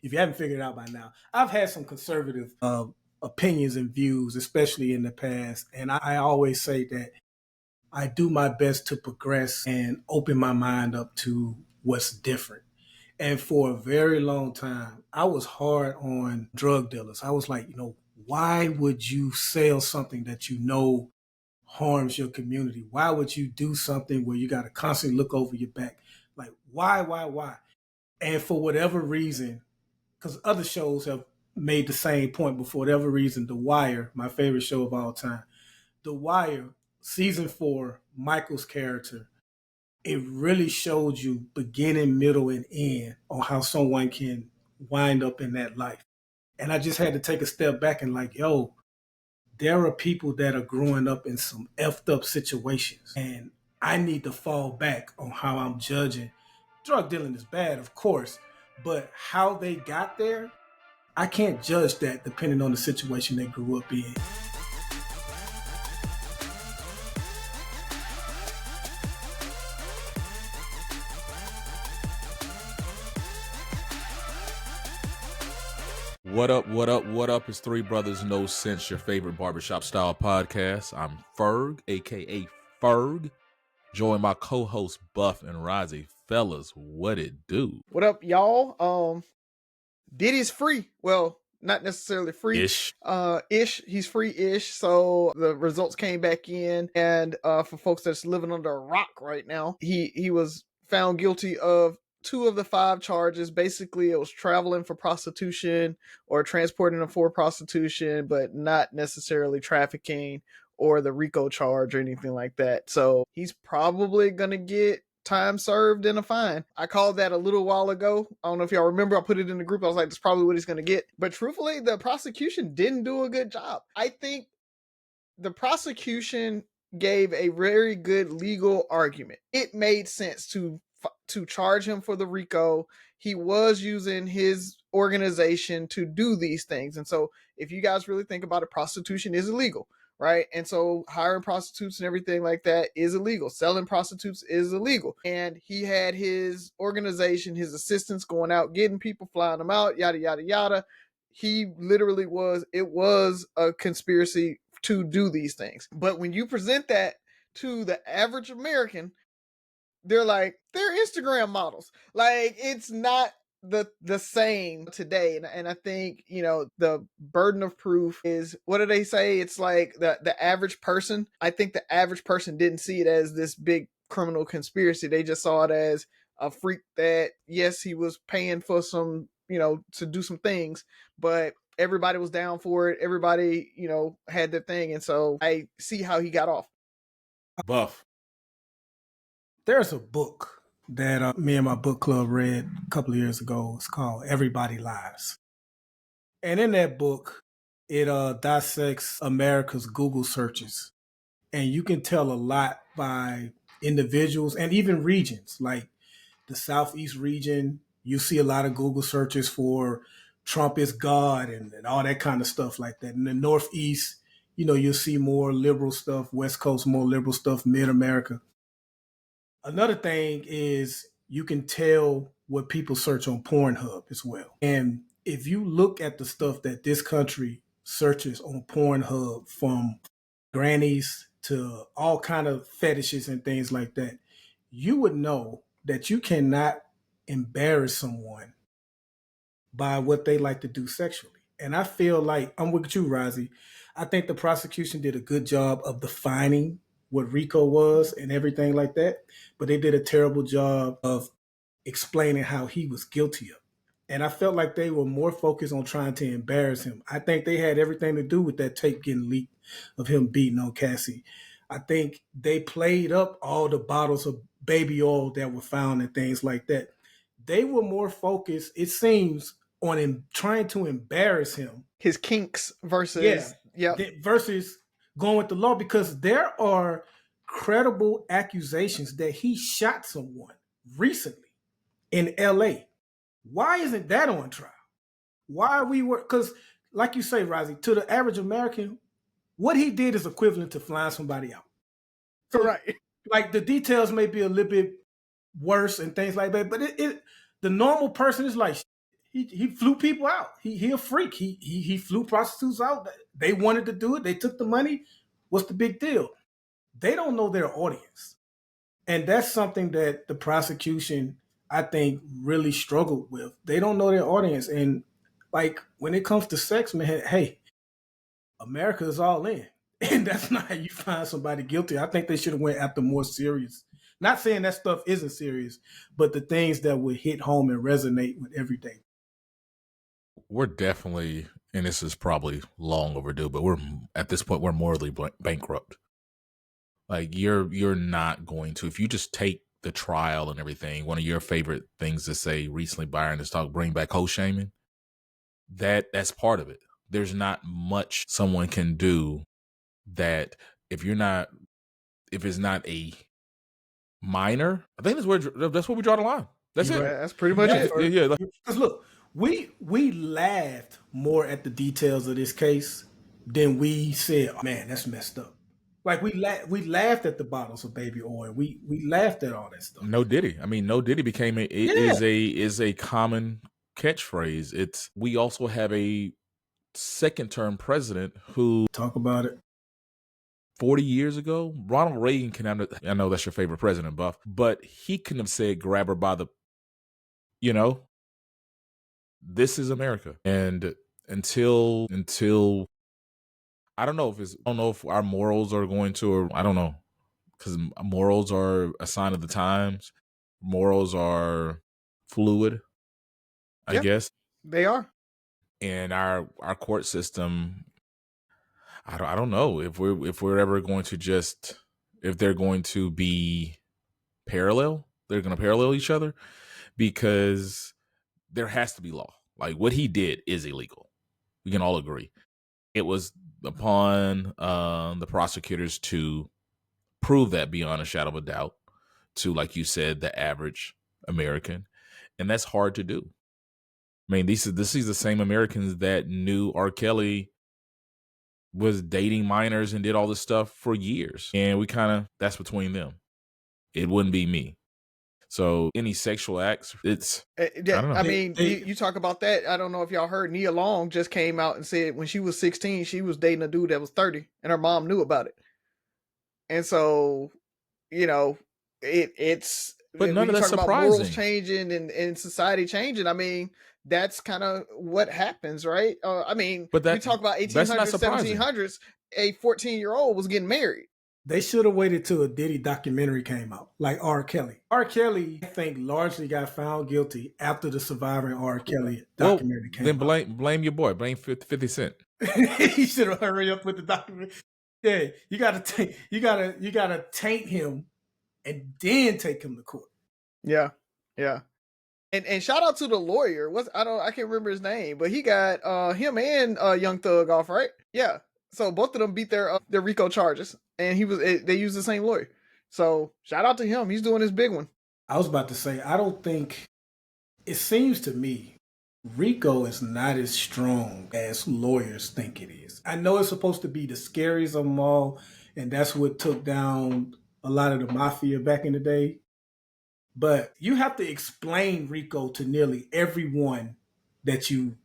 if you haven't figured it out by now, I've had some conservative opinions and views, especially in the past. And I always say that I do my best to progress and open my mind up to what's different. And for a very long time, I was hard on drug dealers. I was like, why would you sell something that you know harms your community? Why would you do something where you got to constantly look over your back? Like, why? And for whatever reason, because other shows have made the same point, but for whatever reason, The Wire, my favorite show of all time, The Wire, season 4, Michael's character, it really showed you beginning, middle, and end on how someone can wind up in that life. And I just had to take a step back and like, there are people that are growing up in some effed up situations. And I need to fall back on how I'm judging. Drug dealing is bad, of course, but how they got there, I can't judge that depending on the situation they grew up in. What up? It's Three Brothers No Sense, your favorite barbershop style podcast. I'm Ferg, aka Ferg, joined by co-host Buff and Rozzy. Fellas, what it do? What up, y'all? Diddy's free. Well, not necessarily free. Ish. He's free-ish. So the results came back in, and for folks that's living under a rock right now, he was found guilty of 2 of the 5 charges. Basically, it was traveling for prostitution or transporting for prostitution, but not necessarily trafficking or the RICO charge or anything like that. So he's probably gonna get time served and a fine. I called that a little while ago. I don't know if y'all remember. I put it in the group. I was like, that's probably what he's going to get. But truthfully, the prosecution didn't do a good job. I think the prosecution gave a very good legal argument. It made sense to charge him for the RICO. He was using his organization to do these things. And so if you guys really think about it, prostitution is illegal. Right. And so hiring prostitutes and everything like that is illegal. Selling prostitutes is illegal. And he had his organization, his assistants going out, getting people, flying them out, yada, yada, yada. He literally it was a conspiracy to do these things. But when you present that to the average American, they're Instagram models. Like, it's not the same today. And I think, the burden of proof is, what do they say? It's like the average person. I think the average person didn't see it as this big criminal conspiracy. They just saw it as a freak that, yes, he was paying for some, to do some things, but everybody was down for it. Everybody, had their thing. And so I see how he got off. Buff. There's a book that me and my book club read a couple of years ago. It's called Everybody Lies. And in that book, it dissects America's Google searches. And you can tell a lot by individuals and even regions. Like the Southeast region, you see a lot of Google searches for Trump is God and all that kind of stuff like that. In the Northeast, you'll see more liberal stuff. West Coast, more liberal stuff. Mid-America. Another thing is you can tell what people search on Pornhub as well. And if you look at the stuff that this country searches on Pornhub, from grannies to all kind of fetishes and things like that, you would know that you cannot embarrass someone by what they like to do sexually. And I feel like, I'm with you, Rozzy. I think the prosecution did a good job of defining what RICO was and everything like that, but they did a terrible job of explaining how he was guilty of. And I felt like they were more focused on trying to embarrass him. I think they had everything to do with that tape getting leaked of him beating on Cassie. I think they played up all the bottles of baby oil that were found and things like that. They were more focused, it seems, on him trying to embarrass him. His kinks versus versus going with the law, because there are credible accusations that he shot someone recently in LA. Why isn't that on trial? Why are we because like you say, Rozzy, to the average American, what he did is equivalent to flying somebody out. So, right. Like, the details may be a little bit worse and things like that, but the normal person is like, he flew people out. He a freak. He flew prostitutes out. They wanted to do it. They took the money. What's the big deal? They don't know their audience. And that's something that the prosecution, I think, really struggled with. They don't know their audience. And like when it comes to sex, man, hey, America is all in. And that's not how you find somebody guilty. I think they should have went after more serious. Not saying that stuff isn't serious, but the things that would hit home and resonate with everyday. We're definitely, and this is probably long overdue, but we're at this point we're morally bankrupt. Like you're not going to, if you just take the trial and everything. One of your favorite things to say recently, Byron, is talk bring back hoe shaming. That's part of it. There's not much someone can do that if it's not a minor. I think that's where we draw the line. That's it. That's pretty much it. Yeah. Because look, we laughed more at the details of this case than we said, oh, man, that's messed up. Like we laughed at the bottles of baby oil. We laughed at all that stuff. No Diddy. I mean, no Diddy became is a common catchphrase. We also have a second term president who talk about it. 40 years ago, Ronald Reagan I know that's your favorite president, Buff, but he couldn't have said grab her by the, this is America. And until I don't know if our morals are going to, or I don't know, because morals are a sign of the times. Morals are fluid, I guess. They are. And our court system, I don't know if we're ever going to if they're going to be parallel. They're going to parallel each other, because there has to be law. Like what he did is illegal. We can all agree. It was upon the prosecutors to prove that beyond a shadow of a doubt to, like you said, the average American. And that's hard to do. I mean, this is the same Americans that knew R. Kelly was dating minors and did all this stuff for years. And that's between them. It wouldn't be me. So any sexual acts, I don't know. I mean, you talk about that. I don't know if y'all heard, Nia Long just came out and said when she was 16, she was dating a dude that was 30 and her mom knew about it. And so, it's, but none of that's surprising. Morals changing and society changing. I mean, that's kind of what happens, right? But we talk about 1800s, 1700s, a 14-year-old was getting married. They should have waited till a Diddy documentary came out, like R. Kelly. R. Kelly, I think, largely got found guilty after the surviving R. Kelly documentary came out. Then blame your boy, blame 50 Cent. He should have hurried up with the documentary. Yeah, you gotta taint him and then take him to court. Yeah. And shout out to the lawyer. I can't remember his name, but he got him and Young Thug off, right? Yeah. So both of them beat their RICO charges, and they used the same lawyer. So shout out to him. He's doing his big one. I was about to say, I don't think, it seems to me, RICO is not as strong as lawyers think it is. I know it's supposed to be the scariest of them all, and that's what took down a lot of the mafia back in the day. But you have to explain RICO to nearly everyone that you.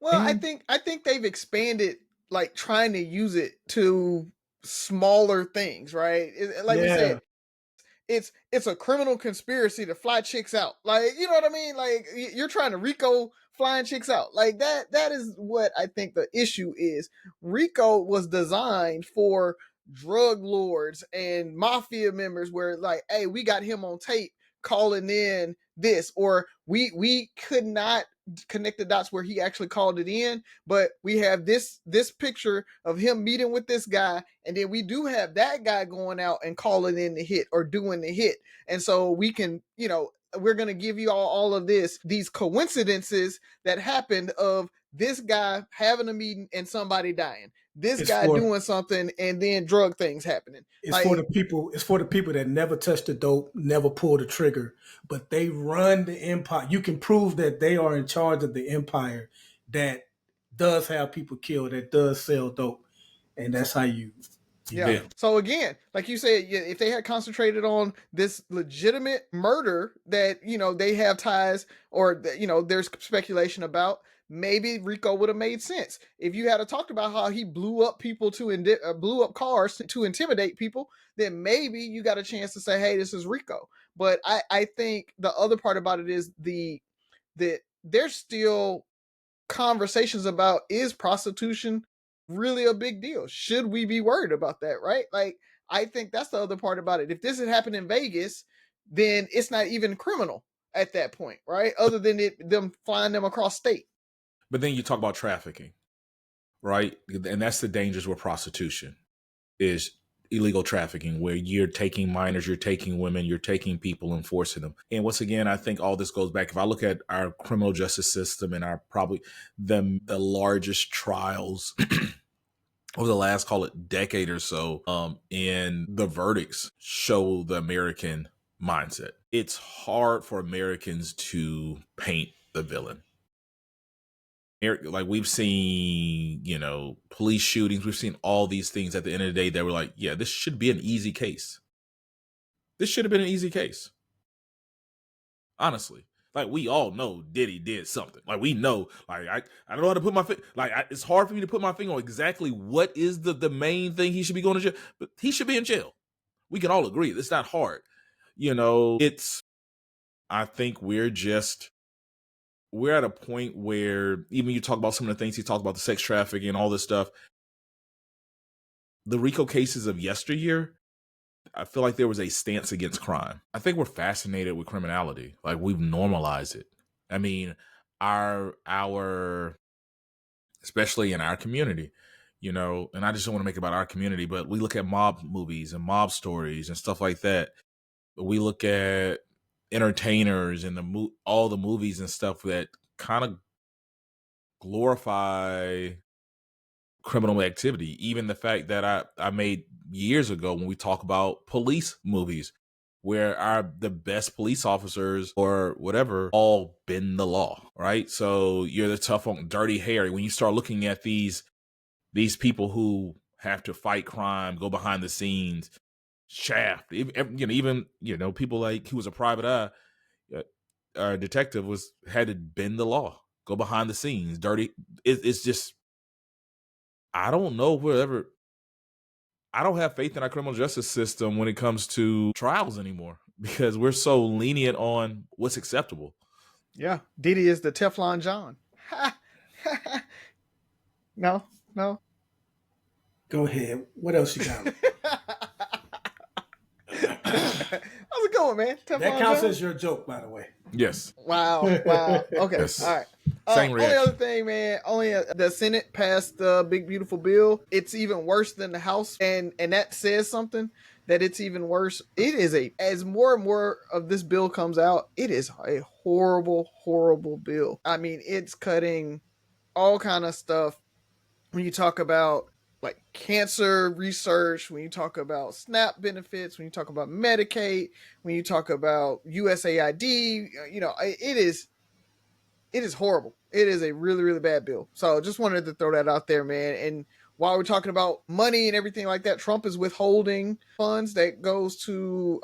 Well, I think they've expanded, like trying to use it to smaller things, right? Like we said, it's a criminal conspiracy to fly chicks out. Like, you know what I mean? Like you're trying to RICO flying chicks out. Like that is what I think the issue is. RICO was designed for drug lords and mafia members where like, hey, we got him on tape calling in this, or we could not connect the dots where he actually called it in, but we have this picture of him meeting with this guy, and then we do have that guy going out and calling in the hit or doing the hit. And so we can, we're going to give you all of these coincidences that happened of this guy having a meeting and somebody dying, this guy doing something and then drug things happening. It's for the people that never touched the dope, never pulled the trigger, but they run the empire. You can prove that they are in charge of the empire that does have people killed, that does sell dope. And that's how you Yeah. So again, like you said, if they had concentrated on this legitimate murder that, they have ties or, there's speculation about, maybe RICO would have made sense. If you had talked about how he blew up people blew up cars to intimidate people, then maybe you got a chance to say, hey, this is RICO. But I think the other part about it is that there's still conversations about, is prostitution really a big deal? Should we be worried about that, right? Like, I think that's the other part about it. If this had happened in Vegas, then it's not even criminal at that point, right? Other than them flying them across state. But then you talk about trafficking, right? And that's the dangers with prostitution, is illegal trafficking, where you're taking minors, you're taking women, you're taking people and forcing them. And once again, I think all this goes back, if I look at our criminal justice system and our probably the largest trials over the last, call it, decade or so, and the verdicts show the American mindset. It's hard for Americans to paint the villain. Like, we've seen, police shootings, we've seen all these things. At the end of the day, they were like, yeah, this should be an easy case. This should have been an easy case. Honestly. Like, we all know Diddy did something. Like, we know, like, I don't know how to put my finger, like, it's hard for me to put my finger on exactly what is the main thing he should be going to jail, but he should be in jail. We can all agree. It's not hard. I think we're at a point where, even you talk about some of the things he talked about, the sex trafficking and all this stuff, the RICO cases of yesteryear, I feel like there was a stance against crime. I think we're fascinated with criminality. Like, we've normalized it. I mean, our especially in our community, and I just don't want to make it about our community, but we look at mob movies and mob stories and stuff like that. We look at entertainers and all the movies and stuff that kind of glorify criminal activity. Even the fact that I made years ago, when we talk about police movies, where the best police officers or whatever all bend the law, right? So you're the tough on Dirty Harry. When you start looking at these people who have to fight crime, go behind the scenes, Shaft, even people like, he was a private eye, detective, had to bend the law, go behind the scenes, dirty. It's just, I don't know wherever. I don't have faith in our criminal justice system when it comes to trials anymore, because we're so lenient on what's acceptable. Yeah, Diddy is the Teflon John. No. Go ahead. What else you got? How's it going, man? Teflon that counts John? As your joke, by the way. Yes. Wow. Okay. Yes. All right. Same reaction. Only other thing, man. The Senate passed the big beautiful bill. It's even worse than the House, and that says something, that it's even worse. It is as more and more of this bill comes out, it is a horrible, horrible bill. I mean, it's cutting all kind of stuff. When you talk about like cancer research, when you talk about SNAP benefits, when you talk about Medicaid, when you talk about USAID, it is horrible. It is a really, really bad bill. So just wanted to throw that out there, man. And while we're talking about money and everything like that, Trump is withholding funds that goes to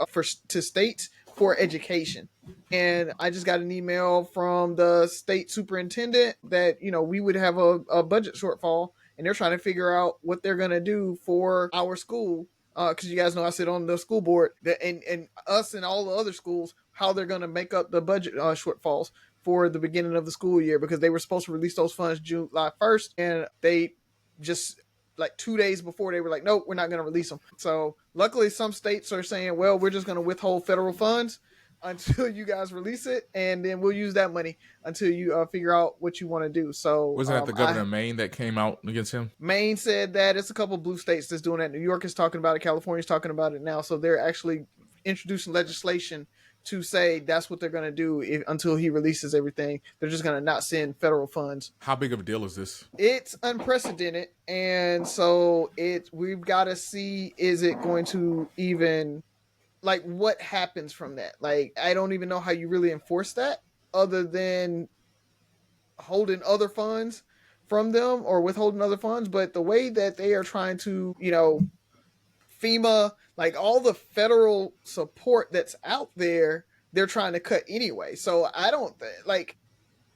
states for education. And I just got an email from the state superintendent that, we would have a budget shortfall, and they're trying to figure out what they're going to do for our school. Because you guys know I sit on the school board, and us and all the other schools, how they're going to make up the budget shortfalls for the beginning of the school year, because they were supposed to release those funds July 1st, and they just, like 2 days before, they were like, nope, we're not going to release them. So luckily some states are saying, well, we're just going to withhold federal funds until you guys release it, and then we'll use that money until you figure out what you want to do. So wasn't that the governor of Maine that came out against him? Maine said that. It's a couple of blue states that's doing that. New York is talking about it. California's talking about it now. So they're actually introducing legislation to say that's what they're going to do until he releases everything. They're just going to not send federal funds. How big of a deal is this? It's unprecedented. And so we've got to see, is it going to even, like, what happens from that? Like, I don't even know how you really enforce that, other than holding other funds from them or withholding other funds. But the way that they are trying to, FEMA, like all the federal support that's out there, they're trying to cut anyway. So I don't like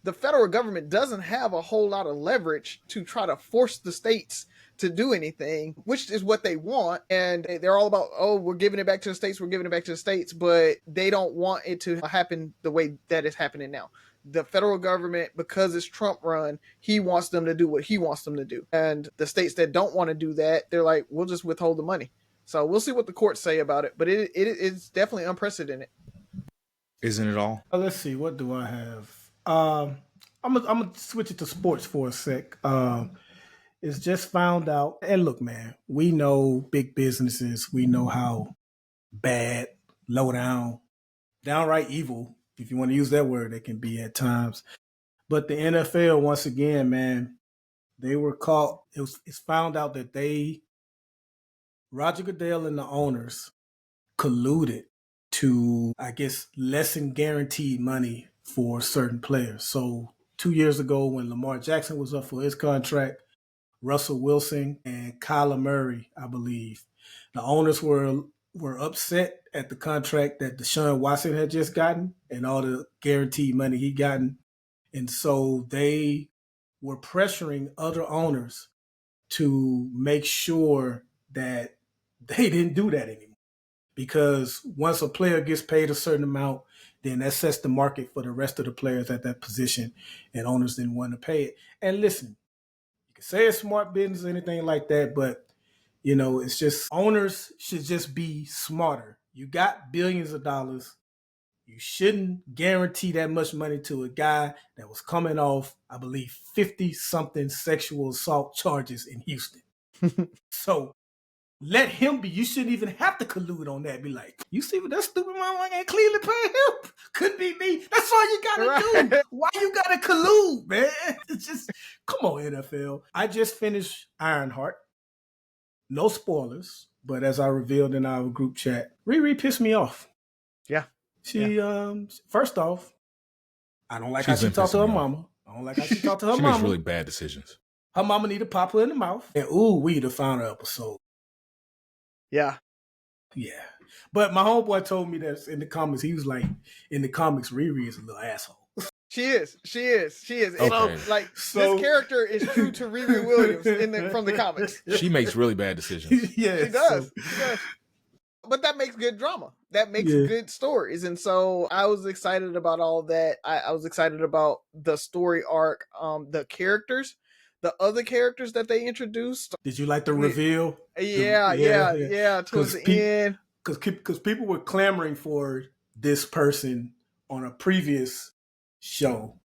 the federal government doesn't have a whole lot of leverage to try to force the states to do anything, which is what they want. And they're all about, oh, we're giving it back to the states, we're giving it back to the states, but they don't want it to happen the way that it's happening now. The federal government, because it's Trump run, he wants them to do what he wants them to do. And the states that don't want to do that, they're like, we'll just withhold the money. So we'll see what the courts say about it, but it's definitely unprecedented. Isn't it all? Let's see, what do I have? I'm gonna switch it to sports for a sec. It's just found out, and look, man, we know big businesses. We know how bad, low down, downright evil, if you want to use that word, it can be at times. But the NFL, once again, man, they were caught. It's found out that Roger Goodell and the owners colluded to, I guess, lessen guaranteed money for certain players. So 2 years ago, when Lamar Jackson was up for his contract, Russell Wilson and Kyler Murray, I believe, the owners were upset at the contract that Deshaun Watson had just gotten and all the guaranteed money he gotten. And so they were pressuring other owners to make sure that they didn't do that anymore. Because once a player gets paid a certain amount, then that sets the market for the rest of the players at that position, and owners didn't want to pay it. And listen, you can say it's smart business or anything like that, but it's just owners should just be smarter. You got billions of dollars. You shouldn't guarantee that much money to a guy that was coming off, I believe, 50-something sexual assault charges in Houston. So let him be. You shouldn't even have to collude on that. Be like, you see what that stupid motherfucker in Cleveland paying him? Could be me. That's all you gotta do. Why you gotta collude, man? It's just, come on, NFL. I just finished Ironheart. No spoilers, but as I revealed in our group chat, Riri pissed me off. Yeah. She, first off, I don't like how she talked to her mama. I don't like how she talked to her mama. She makes really bad decisions. Her mama need to pop her in the mouth. And we the final episode. Yeah. Yeah. But my homeboy told me that in the comics, he was like, in the comics, Riri is a little asshole. She is. Okay. This character is true to Riri Williams from the comics. She makes really bad decisions. Yeah, she does. But that makes good drama. That makes good stories. And so I was excited about all that. I was excited about the story arc, the characters, the other characters that they introduced. Did you like the reveal? Yeah. Towards the end. Because people were clamoring for this person on a previous show,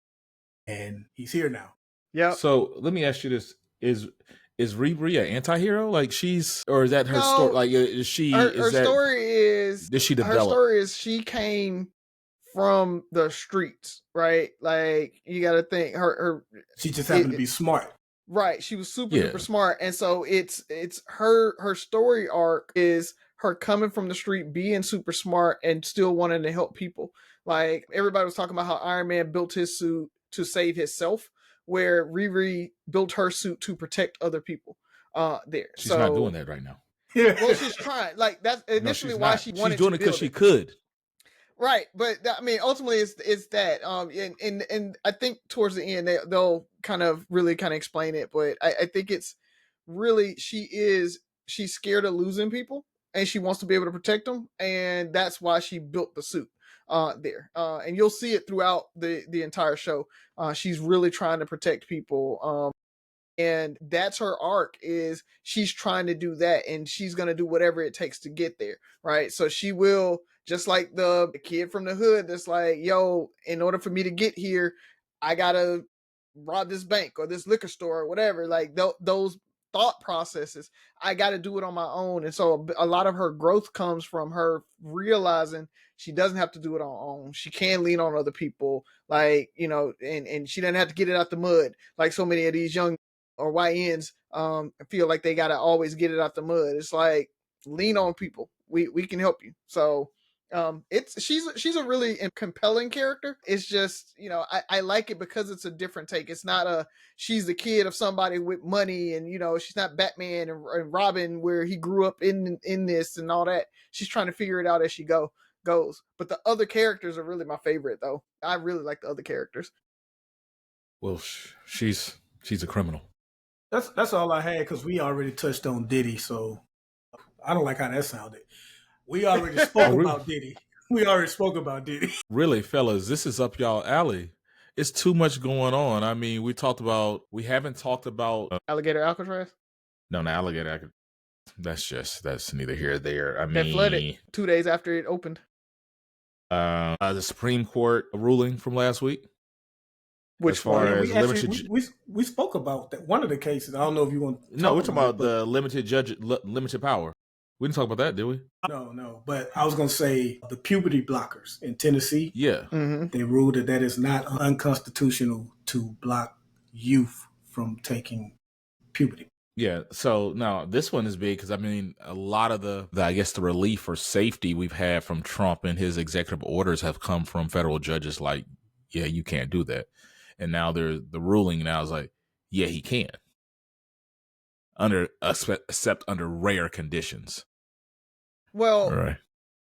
and he's here now. Yeah. So let me ask you this: Is Riri an anti-hero? Like or is that her story? Like is she? Her story is. Did she develop? Her story is she came from the streets, right? Like you got to think her. She just happened to be smart. Right. She was super duper smart, and so it's her story arc is her coming from the street, being super smart, and still wanting to help people. Like everybody was talking about how Iron Man built his suit to save himself, where Riri built her suit to protect other people. There, she's not doing that right now. Well, she's trying. Like that's initially why she wanted. She's doing it because she could. Right, but I mean, ultimately, it's that. And I think towards the end they'll kind of explain it. But I think it's really she's scared of losing people, and she wants to be able to protect them, and that's why she built the suit. There, and you'll see it throughout the entire show. She's really trying to protect people, and that's her arc. Is she's trying to do that, and she's gonna do whatever it takes to get there. Right, so she will, just like the kid from the hood. That's like, yo, in order for me to get here, I gotta rob this bank or this liquor store or whatever. Like those thought processes, I got to do it on my own. And so a lot of her growth comes from her realizing she doesn't have to do it on her own. She can lean on other people, like, and she doesn't have to get it out the mud like so many of these young or YNs feel like they got to always get it out the mud. It's like, lean on people. We can help you. So She's a really compelling character. It's just, I like it because it's a different take. It's not she's the kid of somebody with money, and she's not Batman and Robin where he grew up in this and all that. She's trying to figure it out as she goes. But the other characters are really my favorite, though. I really like the other characters. Well, she's a criminal. That's all I had, because we already touched on Diddy, so I don't like how that sounded. We already spoke about Diddy. We already spoke about Diddy. Really, fellas, this is up y'all alley. It's too much going on. I mean, we haven't talked about Alligator Alcatraz. No, Alligator. That's neither here nor there. I mean, that flooded 2 days after it opened. The Supreme Court ruling from last week. Which far as limited, we spoke about that, one of the cases. I don't know if you want. No, we're talking about the limited power. We didn't talk about that, did we? No. But I was going to say the puberty blockers in Tennessee. Yeah, they ruled that is not unconstitutional to block youth from taking puberty. Yeah. So now this one is big because, I mean, a lot of the I guess the relief or safety we've had from Trump and his executive orders have come from federal judges. Like, yeah, you can't do that. And now the ruling now is like, yeah, he can. Except under rare conditions. Well, right.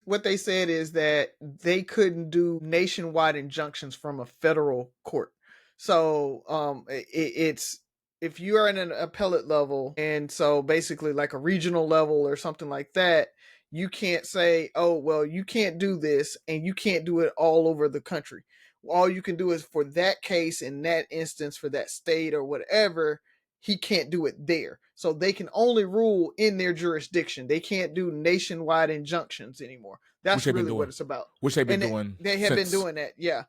What they said is that they couldn't do nationwide injunctions from a federal court. So it's if you are in an appellate level, and so basically like a regional level or something like that, you can't say, oh, well, you can't do this, and you can't do it all over the country. All you can do is for that case, in that instance, for that state or whatever, he can't do it there. So they can only rule in their jurisdiction. They can't do nationwide injunctions anymore. That's really what it's about. Which they've been doing. They have been doing that, yeah.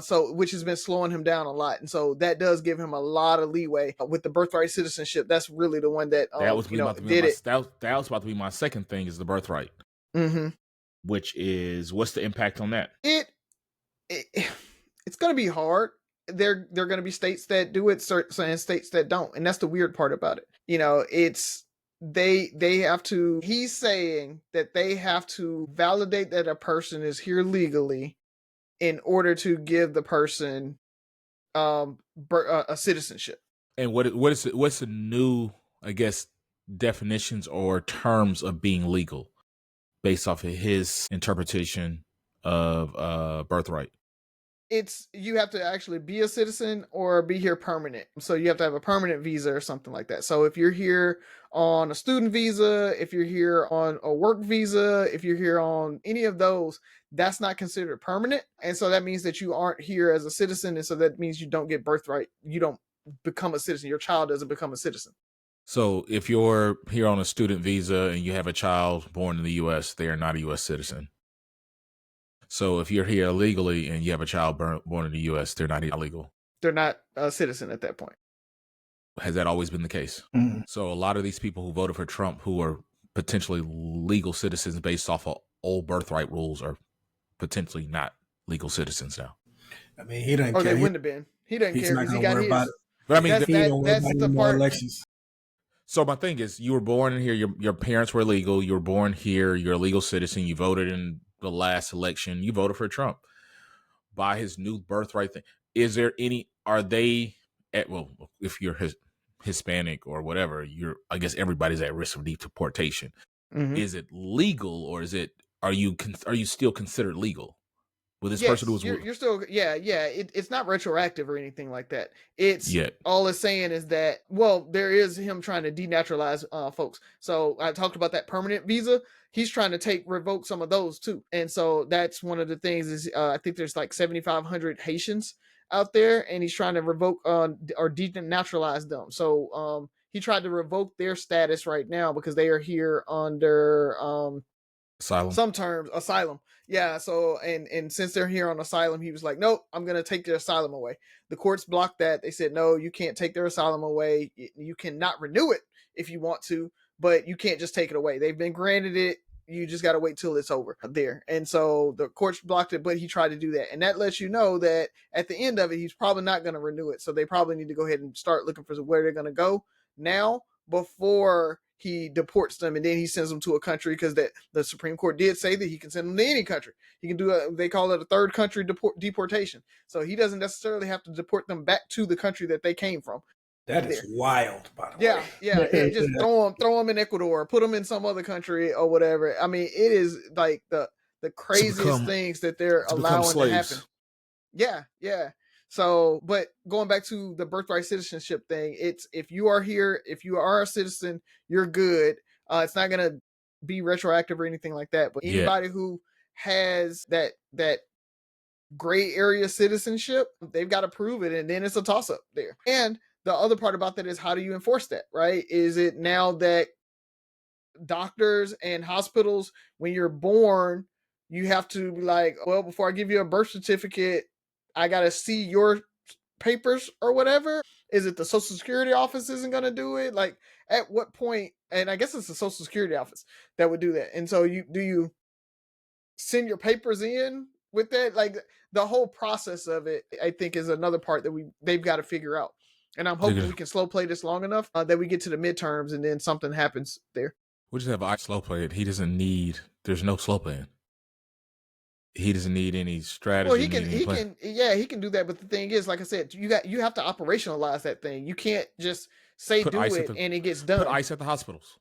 So which has been slowing him down a lot. And so that does give him a lot of leeway with the birthright citizenship. That's really the one that, did it. That was about to be my second thing, is the birthright. Mm-hmm. Which is, what's the impact on that? It's going to be hard. There are going to be states that do it, certain states that don't, and that's the weird part about it. It's they have to. He's saying that they have to validate that a person is here legally in order to give the person a citizenship. And what's the new, I guess, definitions or terms of being legal based off of his interpretation of birthright? It's you have to actually be a citizen or be here permanent. So you have to have a permanent visa or something like that. So if you're here on a student visa, if you're here on a work visa, if you're here on any of those, that's not considered permanent. And so that means that you aren't here as a citizen. And so that means you don't get birthright. You don't become a citizen. Your child doesn't become a citizen. So if you're here on a student visa and you have a child born in the U.S., they are not a U.S. citizen. So if you're here illegally and you have a child born in the U.S., they're not illegal. They're not a citizen at that point. Has that always been the case? Mm-hmm. So a lot of these people who voted for Trump, who are potentially legal citizens based off of old birthright rules, are potentially not legal citizens now. I mean, he doesn't care. They wouldn't have been. He doesn't care because he got his. But I mean, that's the part. Elections. So my thing is, you were born in here. Your parents were legal. You were born here. You're a legal citizen. You voted in the last election. You voted for Trump. By his new birthright thing, is there any? Are they if you're Hispanic or whatever, I guess everybody's at risk of deportation. Mm-hmm. Is it legal, or is it? Are you still considered legal? With this person who was you're still it's not retroactive or anything like that. It's all it's saying is that there is him trying to denaturalize folks. So I talked about that permanent visa. He's trying to revoke some of those too, and so that's one of the things is I think there's like 7,500 Haitians out there, and he's trying to revoke or denaturalize them. So he tried to revoke their status right now because they are here under asylum. Some terms, asylum. Yeah. So, and since they're here on asylum, he was like, nope, I'm going to take their asylum away. The courts blocked that. They said, no, you can't take their asylum away. You cannot renew it if you want to, but you can't just take it away. They've been granted it. You just got to wait till it's over there. And so the courts blocked it, but he tried to do that. And that lets you know that at the end of it, he's probably not going to renew it. So they probably need to go ahead and start looking for where they're going to go now before he deports them, and then he sends them to a country, because the Supreme Court did say that he can send them to any country. He can do they call it a third country deportation. So he doesn't necessarily have to deport them back to the country that they came from. That is wild, by the way. Yeah. Just throw them in Ecuador, put them in some other country or whatever. I mean, it is like the craziest things that they're allowing to happen. Yeah. So, but going back to the birthright citizenship thing, it's if you are here, if you are a citizen, you're good. It's not gonna be retroactive or anything like that. But anybody who has that gray area citizenship, they've got to prove it, and then it's a toss up there. And the other part about that is, how do you enforce that, right? Is it now that doctors and hospitals, when you're born, you have to be like, well, before I give you a birth certificate, I got to see your papers or whatever? Is it the Social Security office isn't going to do it? Like, at what point? And I guess it's the Social Security office that would do that. And so do you send your papers in with that? Like, the whole process of it, I think, is another part that they've got to figure out. And I'm hoping we can slow play this long enough that we get to the midterms and then something happens there. We just have slow play it. He doesn't need. There's no slow playing. He doesn't need any strategy. Well, he can do that. But the thing is, like I said, you have to operationalize that thing. You can't just say do it and it gets done. Put ICE at the hospitals.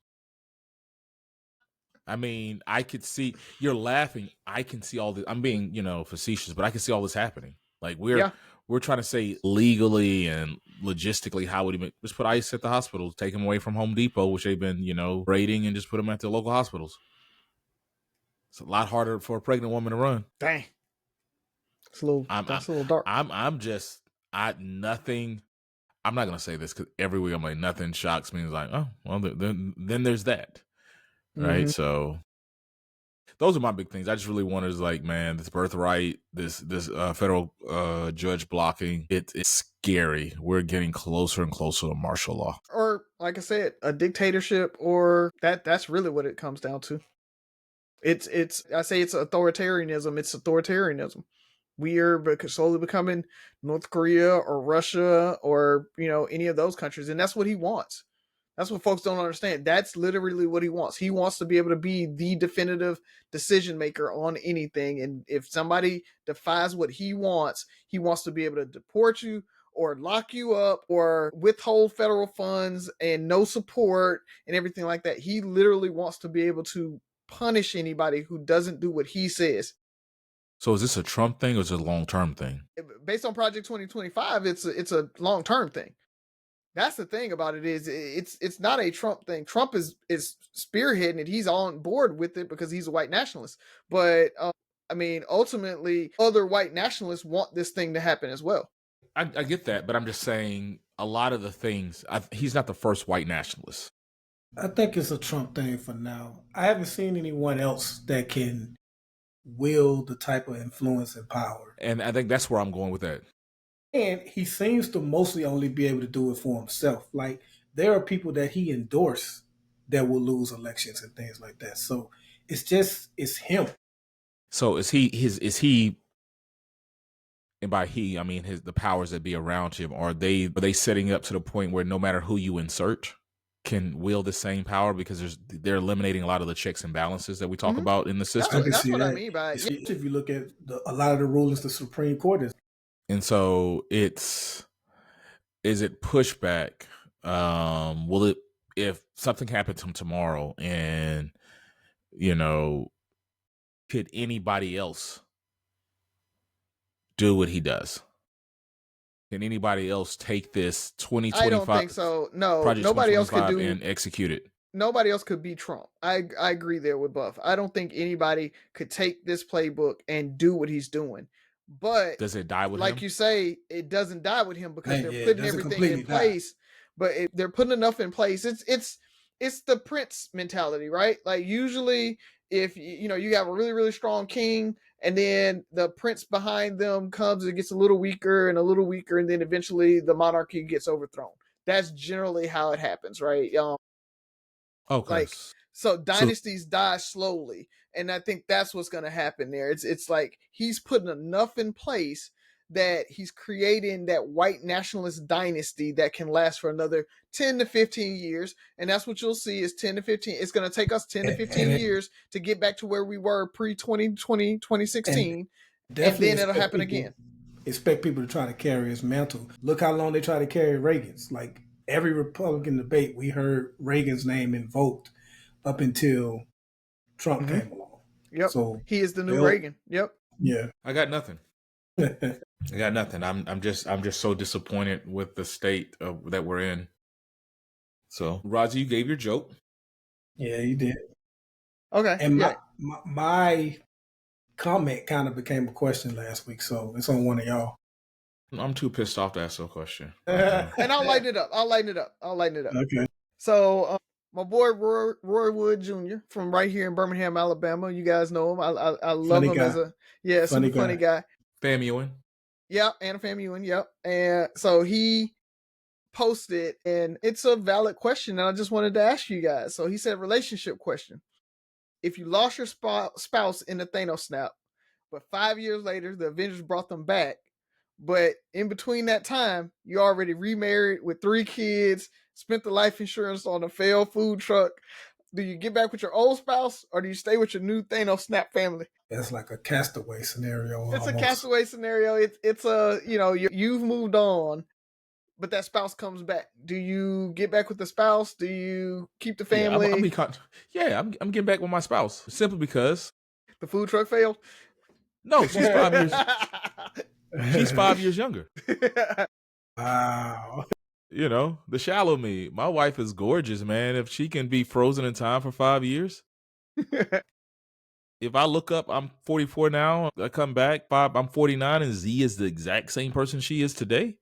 I mean, I could see you're laughing. I can see all this. I'm being, facetious, but I can see all this happening. Like we're trying to say legally and logistically how would he just put ICE at the hospitals, take them away from Home Depot, which they've been, raiding, and just put them at the local hospitals. It's a lot harder for a pregnant woman to run. Dang. That's a little dark. Nothing. I'm not going to say this because every week I'm like, nothing shocks me. It's like, oh, well, then there's that. Right. Mm-hmm. So those are my big things. I just really wanted to man, this birthright, this federal judge blocking, it's scary. We're getting closer and closer to martial law. Or, like I said, a dictatorship, or that's really what it comes down to. I say it's authoritarianism. It's authoritarianism. We are slowly becoming North Korea or Russia or, any of those countries. And that's what he wants. That's what folks don't understand. That's literally what he wants. He wants to be able to be the definitive decision maker on anything. And if somebody defies what he wants to be able to deport you or lock you up or withhold federal funds and no support and everything like that. He literally wants to be able to punish anybody who doesn't do what he says. So is this a Trump thing or is it a long-term thing? Based on Project 2025, it's a long-term thing. That's the thing about it, is it's not a Trump thing. Trump is spearheading it. He's on board with it because he's a white nationalist. But ultimately, other white nationalists want this thing to happen as well. I get that, but I'm just saying a lot of the things, he's not the first white nationalist. I think it's a Trump thing for now. I haven't seen anyone else that can wield the type of influence and power. And I think that's where I'm going with that. And he seems to mostly only be able to do it for himself. Like, there are people that he endorsed that will lose elections and things like that. So it's him. So is he, and by he, I mean the powers that be around him, are they setting up to the point where no matter who you insert can wield the same power, because they're eliminating a lot of the checks and balances that we talk about in the system? That's what I mean by it. If you look at a lot of the rulings the Supreme Court is. And so is it pushback? Will it, if something happened to him tomorrow and, could anybody else do what he does? Can anybody else take this 2025? I don't think so. No, Project nobody else could do and execute it. Nobody else could be Trump. I agree there with Buff. I don't think anybody could take this playbook and do what he's doing. But does it die with him? Like you say, it doesn't die with him because they're putting everything in place. But they're putting enough in place. It's the prince mentality, right? Like, usually if you have a really, really strong king, and then the prince behind them comes and gets a little weaker, and then eventually the monarchy gets overthrown. That's generally how it happens, right? Okay. So dynasties die slowly, and I think that's what's going to happen there. It's like he's putting enough in place that he's creating that white nationalist dynasty that can last for another 10 to 15 years. And that's what you'll see is 10 to 15. It's going to take us 10 to 15 years to get back to where we were pre-2020, 2016. And then it'll happen again. Expect people to try to carry his mantle. Look how long they try to carry Reagan's. Like every Republican debate, we heard Reagan's name invoked up until Trump came along. Yep. So he is the new Reagan. Yep. Yeah. I got nothing. I got nothing. I'm just so disappointed with the state that we're in. So, Raji, you gave your joke. Yeah, you did. Okay. And my comment kind of became a question last week, so it's on one of y'all. I'm too pissed off to ask a question. And I'll lighten it up. Okay. So, my boy Roy Wood Jr. from right here in Birmingham, Alabama. You guys know him. I love him as a funny guy. Fam Ewing. Yep, and Fam Ewing. Yep. And so he posted, and it's a valid question, and I just wanted to ask you guys. So he said, relationship question. If you lost your spouse in the Thanos snap, but 5 years later, the Avengers brought them back, but in between that time, you already remarried with 3 kids, spent the life insurance on a failed food truck, do you get back with your old spouse, or do you stay with your new Thanos snap family? That's like a castaway scenario. It's almost a castaway scenario. It's a, you've moved on, but that spouse comes back. Do you get back with the spouse? Do you keep the family? I'm getting back with my spouse simply because the food truck failed. No, she's 5 years. She's 5 years younger. Wow. The shallow me. My wife is gorgeous, man. If she can be frozen in time for 5 years. If I look up, I'm 44 now. I come back, I'm 49, and Z is the exact same person she is today.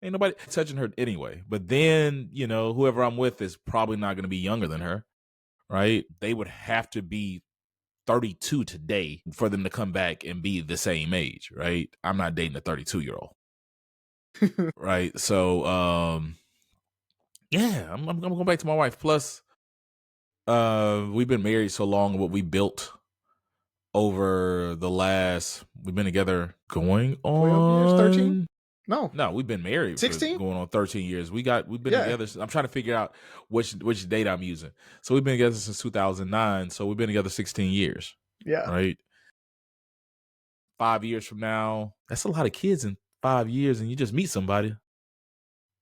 Ain't nobody touching her anyway. But then, whoever I'm with is probably not going to be younger than her, right? They would have to be 32 today for them to come back and be the same age, right? I'm not dating a 32-year-old. Right? So, I'm going back to my wife. Plus, we've been married so long, what we built over the last, we've been together going on 12 years, 13? No, we've been married 16? for going on 13 years. We've been together. I'm trying to figure out which date I'm using. So we've been together since 2009. So we've been together 16 years. Yeah. Right. 5 years from now, that's a lot of kids in 5 years, and you just meet somebody.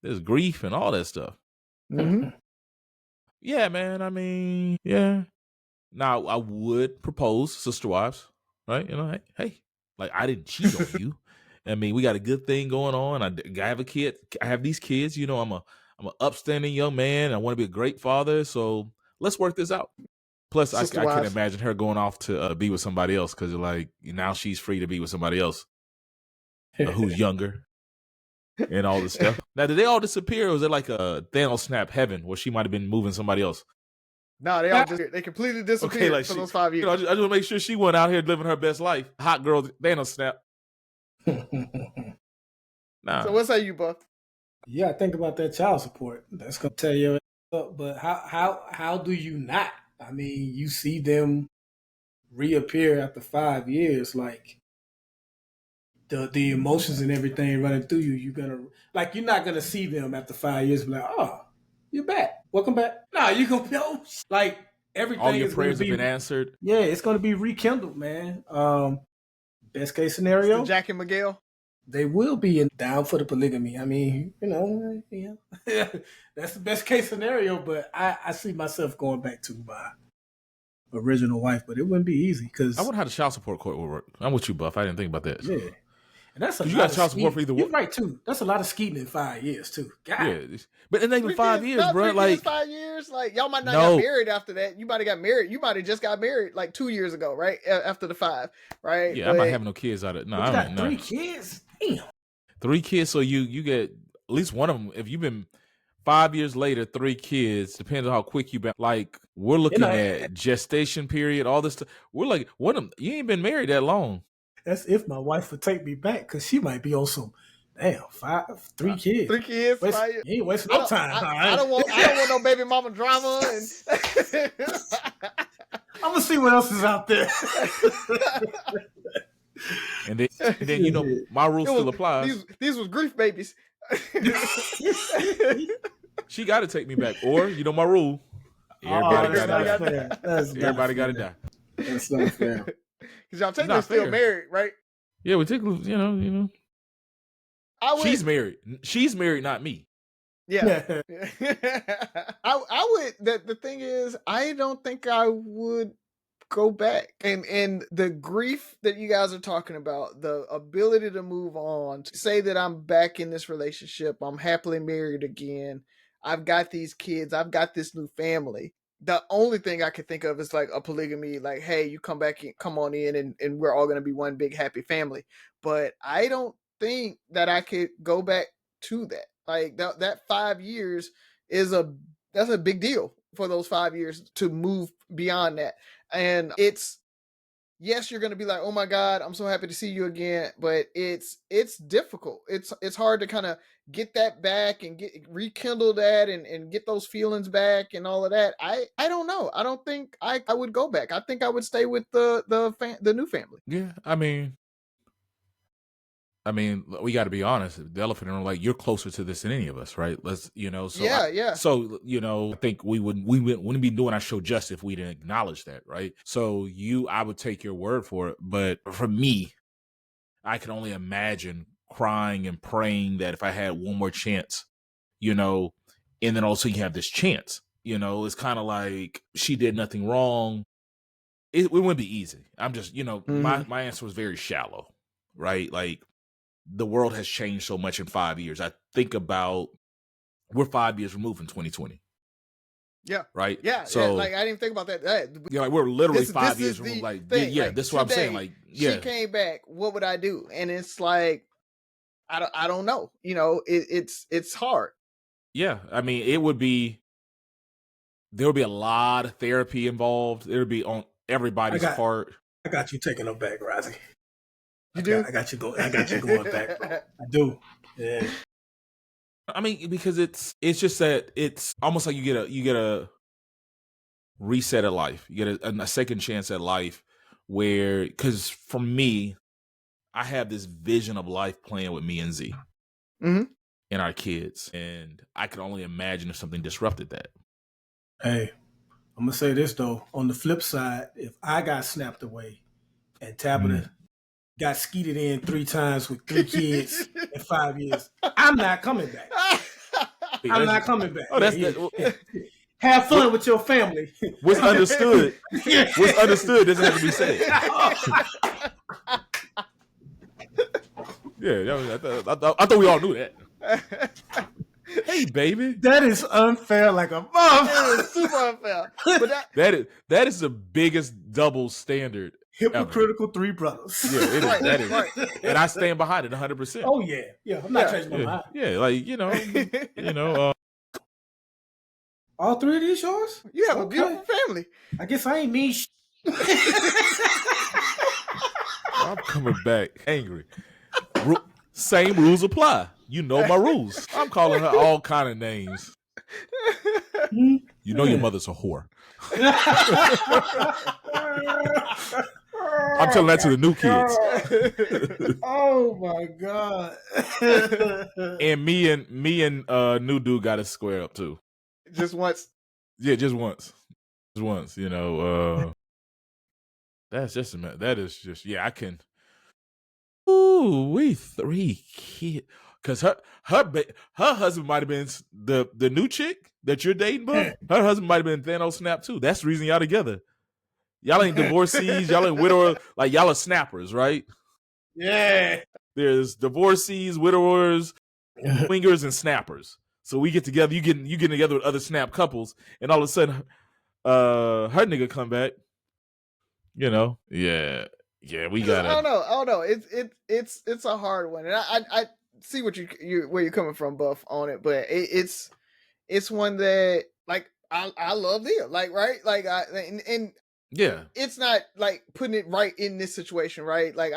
There's grief and all that stuff. Mm-hmm. Yeah, man. I mean, yeah. Now I would propose sister wives, right? Hey, like I didn't cheat on you. I mean, we got a good thing going on. I have a kid. I have these kids. I'm an upstanding young man. I want to be a great father. So let's work this out. Plus, I can imagine her going off to be with somebody else because now she's free to be with somebody else who's younger and all this stuff. Now, did they all disappear, or was it like a Thanos snap heaven where she might have been moving somebody else? No, they completely disappeared for those 5 years. I just want to make sure she went out here living her best life. Hot girl Thanos snap. Nah. So what's that, you, Buff? Yeah, think about that child support. That's gonna tear you up. But how do you not? I mean, you see them reappear after 5 years, like the emotions and everything running through you. You're not gonna see them after 5 years and be like, oh, you're back. Welcome back. Nah, you gonna like everything. All your prayers have been answered. Yeah, it's gonna be rekindled, man. Best case scenario, Jack and Miguel. They will be down for the polygamy. I mean, that's the best case scenario. But I see myself going back to my original wife, but it wouldn't be easy because I wonder how the child support court would work. I'm with you, Buff. I didn't think about that. Yeah, and that's you got child support for either one. You're right too. That's a lot of skeeting in 5 years too. God. Yeah, but it ain't even 5 years, bro. Like 5 years. Like y'all might not get married after that. You might have got married. You might have just got married like 2 years ago, right? After the 5, right? Yeah, I'm not having no kids out of it. No, I got 3 kids. Damn. 3 kids, so you get at least one of them. If you've been 5 years later, 3 kids, depends on how quick you've been. Like, we're looking at gestation period, all this stuff. We're like, one of them, you ain't been married that long. That's if my wife would take me back, because she might be on some, 3 kids. 3 kids, 5 years. You ain't wasting no time. I don't want no baby mama drama. And I'm going to see what else is out there. And then you know my rules still applies. These was grief babies. She got to take me back, or you know my rule. Everybody got to die. Everybody got to die. That's not fair. Because y'all technically still married, right? Yeah, we take, you know. She's married. She's married, not me. Yeah. I would. The thing is, I don't think I would go back. And the grief that you guys are talking about, the ability to move on, to say that I'm back in this relationship, I'm happily married again, I've got these kids, I've got this new family. The only thing I could think of is like a polygamy, like, hey, you come back in, come on in, and we're all going to be one big happy family. But I don't think that I could go back to that. Like that 5 years that's a big deal for those 5 years to move beyond that. And yes, you're going to be like, oh my God, I'm so happy to see you again. But it's difficult. It's hard to kind of get that back and rekindle that and get those feelings back and all of that. I don't know. I don't think I would go back. I think I would stay with the new family. Yeah, I mean, we got to be honest. The elephant in the room, like, you're closer to this than any of us, right? Let's, So yeah. So I think we wouldn't be doing our show justice if we didn't acknowledge that, right? So I would take your word for it, but for me, I can only imagine crying and praying that if I had one more chance, and then also you have this chance, it's kind of like she did nothing wrong. It wouldn't be easy. I'm just, my answer was very shallow, right? Like, the world has changed so much in 5 years. I think about, we're 5 years removed from 2020. Yeah. Right. Yeah. So, yeah, like, I didn't think about that. Like, we're literally 5 years removed. Like, yeah, this is what I'm saying. Like, yeah, she came back. What would I do? And it's like, I don't know. It's hard. Yeah. I mean, there would be a lot of therapy involved. It would be on everybody's part. I got you taking them back, Rozzy. You do? I got you going back, bro. I do. Yeah. I mean, because it's just that it's almost like you get a reset at life. You get a second chance at life where, because for me, I have this vision of life playing with me and Z and our kids, and I can only imagine if something disrupted that. Hey, I'm gonna say this though. On the flip side, if I got snapped away and Tabitha got skeeted in 3 times with 3 kids in 5 years, I'm not coming back. I'm not coming back. Oh, have fun with your family. What's understood? What's understood doesn't have to be said. Yeah, I thought we all knew that. Hey, baby, that is unfair, like a mom. It is super unfair. But that is the biggest double standard. Hypocritical ever. 3 brothers. Yeah, it is. Right, that is, right. And I stand behind it 100%. Oh yeah. I'm not changing my mind. Yeah, like all 3 of these yours? You have a beautiful family. I guess I ain't mean. I'm coming back angry. Same rules apply. You know my rules. I'm calling her all kind of names. You know your mother's a whore. I'm telling that to the new kids. Oh my God. And me and new dude got to square up too. Just once. Yeah, just once. That is just I can. Ooh, we 3 kids. Because her husband might have been the new chick that you're dating, but her husband might have been Thanos Snap too. That's the reason y'all together. Y'all ain't divorcees, y'all ain't widowers, like y'all are snappers, right? Yeah. There's divorcees, widowers, swingers, and snappers. So we get together, you getting together with other snap couples, and all of a sudden her nigga come back. Yeah, we got it. I don't know. It's a hard one, and I see what where you're coming from, Buff, on it, but it's one that, like, I love Leah, like, right, like, and yeah, it's not like putting it right in this situation, right? Like,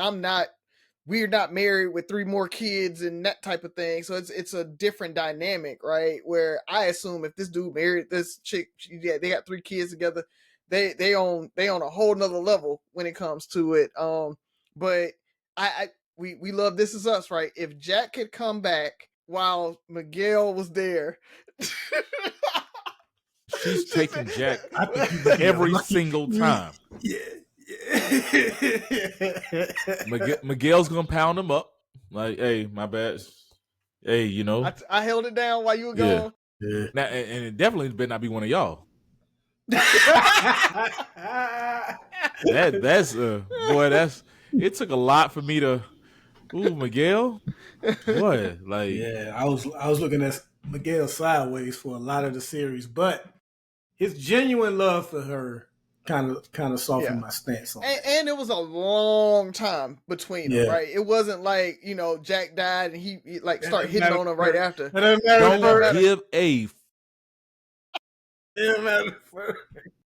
we're not married with 3 more kids and that type of thing, so it's a different dynamic, right? Where I assume if this dude married this chick, they got 3 kids together, they on a whole nother level when it comes to it. But we love This Is Us, right? If Jack could come back while Miguel was there. She's taking Jack I think you better be every lucky. single time. Yeah. Miguel's gonna pound him up. Like, hey, my bad. Hey, you know. I held it down while you were Yeah. gone. Yeah. Now, and it definitely better not be one of y'all. That's boy, it took a lot for me to Miguel. What? Like, yeah, I was looking at Miguel sideways for a lot of the series, but his genuine love for her kind of softened my stance on it. And it was a long time between them, right? It wasn't like, Jack died and he like started hitting on her right after. Don't give a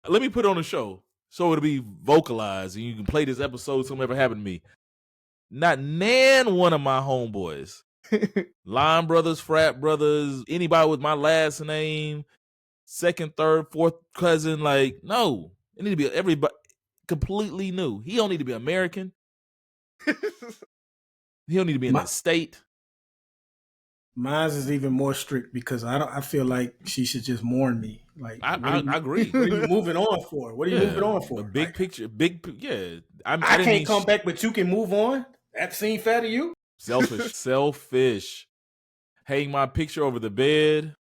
let me put on a show so it'll be vocalized and you can play this episode something ever happened to me. Not one of my homeboys, line brothers, frat brothers, anybody with my last name, second, third, fourth cousin, like, no. It need to be everybody completely new. He don't need to be American. He don't need to be in that state. Mine is even more strict because I feel like she should just mourn me. Like, I agree. What are you moving on for? What are you moving on for? The big picture, yeah. I can't come back, but you can move on. That seemed fair to you? Selfish. Hang my picture over the bed.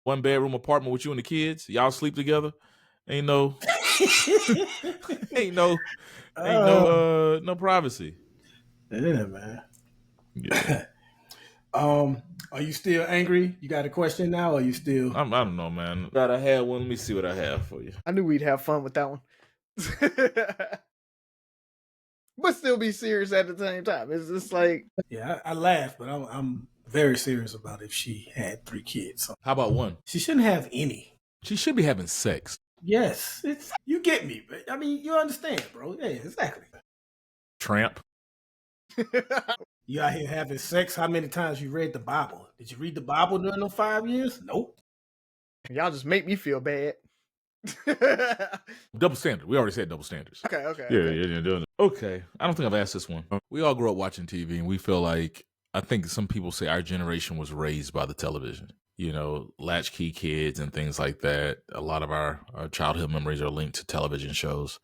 1 bedroom apartment with you and the kids. Y'all sleep together. Ain't no privacy. Yeah, man. Yeah. Are you still angry? You got a question now, or are you still? I don't know, man. Glad I had one. Let me see what I have for you. I knew we'd have fun with that one. But still be serious at the same time. It's just like, yeah, I laugh, but I'm very serious about if she had 3 kids. So. How about 1? She shouldn't have any. She should be having sex. Yes, you get me, but I mean, you understand, bro. Yeah, exactly. Tramp. You out here having sex? How many times you read the Bible? Did you read the Bible during those 5 years? Nope. Y'all just make me feel bad. Double standard. We already said double standards. Okay. Yeah. Okay. I don't think I've asked this one. We all grew up watching TV, and we feel like, I think some people say our generation was raised by the television. Latchkey kids and things like that. A lot of our childhood memories are linked to television shows.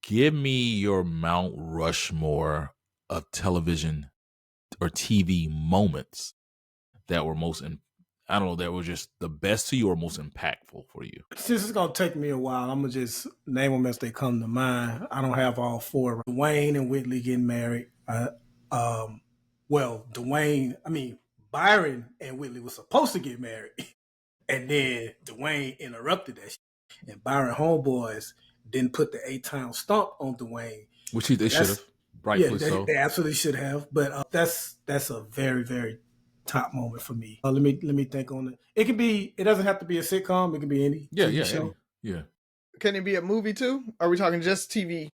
Give me your Mount Rushmore of television or TV moments that were that were just the best to you or most impactful for you. Since it's going to take me a while, I'm going to just name them as they come to mind. I don't have all 4. Dwayne and Whitley getting married. Byron and Whitley were supposed to get married. And then Dwayne interrupted that shit. And Byron homeboys didn't put the 8-town stomp on Dwayne. Which they should have. Rightfully so. They absolutely should have. But that's a very, very top moment for me. Let me think on it. It doesn't have to be a sitcom. It can be any TV show. Yeah. Can it be a movie too? Are we talking just TV?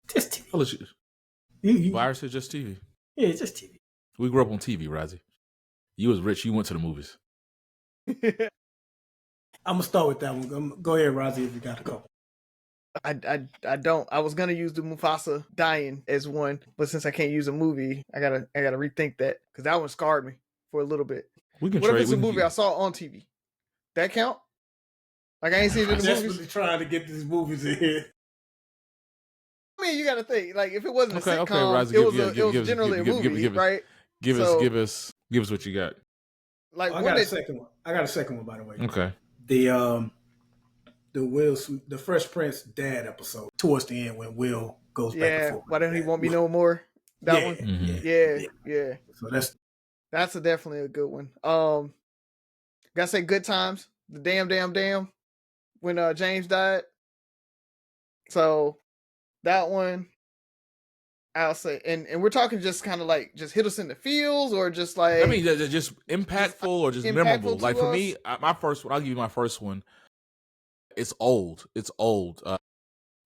Just TV. I'll let you. Virus is just TV. Yeah, just TV. We grew up on TV, Razi. You was rich. You went to the movies. I'm gonna start with that one. Go ahead, Razi, if you got a couple. I don't. I was gonna use the Mufasa dying as one, but since I can't use a movie, I gotta rethink that because that one scarred me for a little bit. What if it's a movie I saw on TV? That count? Like I ain't seen it in the movies. Desperately trying to get these movies in here. I mean, you got to think like if it wasn't a sitcom, Razi, it was generally a movie, right? Give us what you got. Like I got a second one. I got a second one, by the way. Okay. The Fresh Prince dad episode towards the end when Will goes back and forth. Why don't he want me no more? That one. Mm-hmm. Yeah. So that's definitely a good one. Gotta say Good Times. The damn when James died. So that one I'll say, and we're talking just kind of like just hit us in the feels or just like, I mean, just impactful or just memorable. Like for me, my first one, I'll give you my first one. It's old.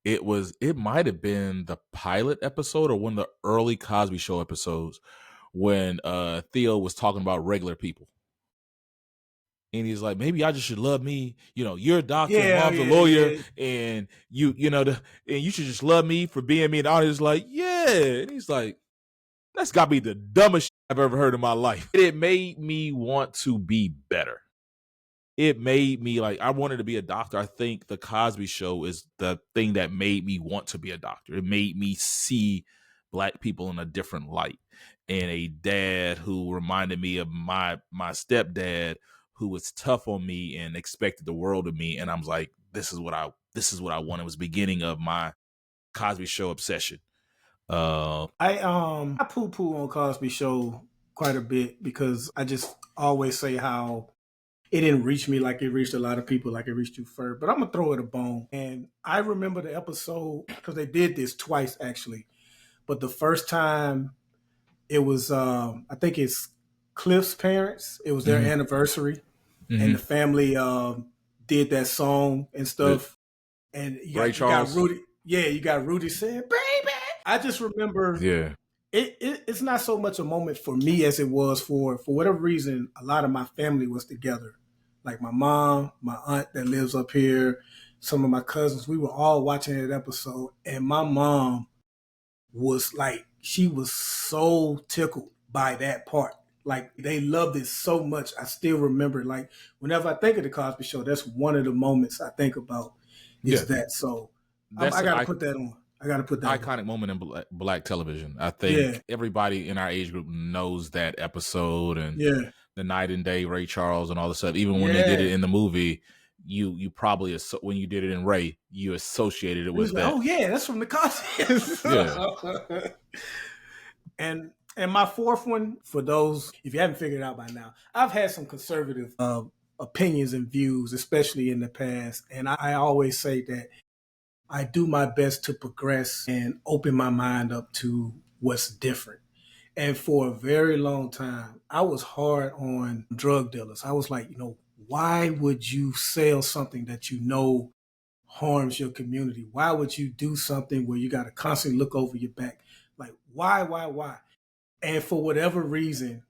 It might have been the pilot episode or one of the early Cosby Show episodes when Theo was talking about regular people. And he's like, maybe I just should love me. You know, you're a doctor, and Yeah, mom's a yeah, lawyer, yeah. and and you should just love me for being me. And all is like, yeah. And he's like, that's got to be the dumbest shit I've ever heard in my life. It made me want to be better. It made me like, I wanted to be a doctor. I think the Cosby Show is the thing that made me want to be a doctor. It made me see Black people in a different light. And a dad who reminded me of my stepdad, who was tough on me and expected the world of me. And I was like, this is what I want. It was the beginning of my Cosby Show obsession. I poo-poo on Cosby Show quite a bit because I just always say how it didn't reach me like it reached a lot of people, like it reached you first. But I'm gonna throw it a bone. And I remember the episode because they did this twice actually. But the first time it was, I think it's Cliff's parents. It was their anniversary, and the family did that song and stuff. And you got Rudy. Yeah, you got Rudy saying, "Baby." I just remember. Yeah. It's not so much a moment for me as it was for whatever reason. A lot of my family was together, like my mom, my aunt that lives up here, some of my cousins. We were all watching that episode, and my mom was like, she was so tickled by that part. Like they loved it so much. I still remember it. Like whenever I think of the Cosby Show, that's one of the moments I think about is that. So I got to put that on. I got to put that iconic on. moment in Black television. I think everybody in our age group knows that episode and the night and day Ray Charles and all the stuff. Even when they did it in the movie, you probably, when you did it in Ray, you associated it with that. Like, oh yeah, that's from the Cosby. And my fourth one, for those, if you haven't figured it out by now, I've had some conservative opinions and views, especially in the past. And I always say that I do my best to progress and open my mind up to what's different. And for a very long time, I was hard on drug dealers. I was like, why would you sell something that you know harms your community? Why would you do something where you got to constantly look over your back? Like, why? And for whatever reason,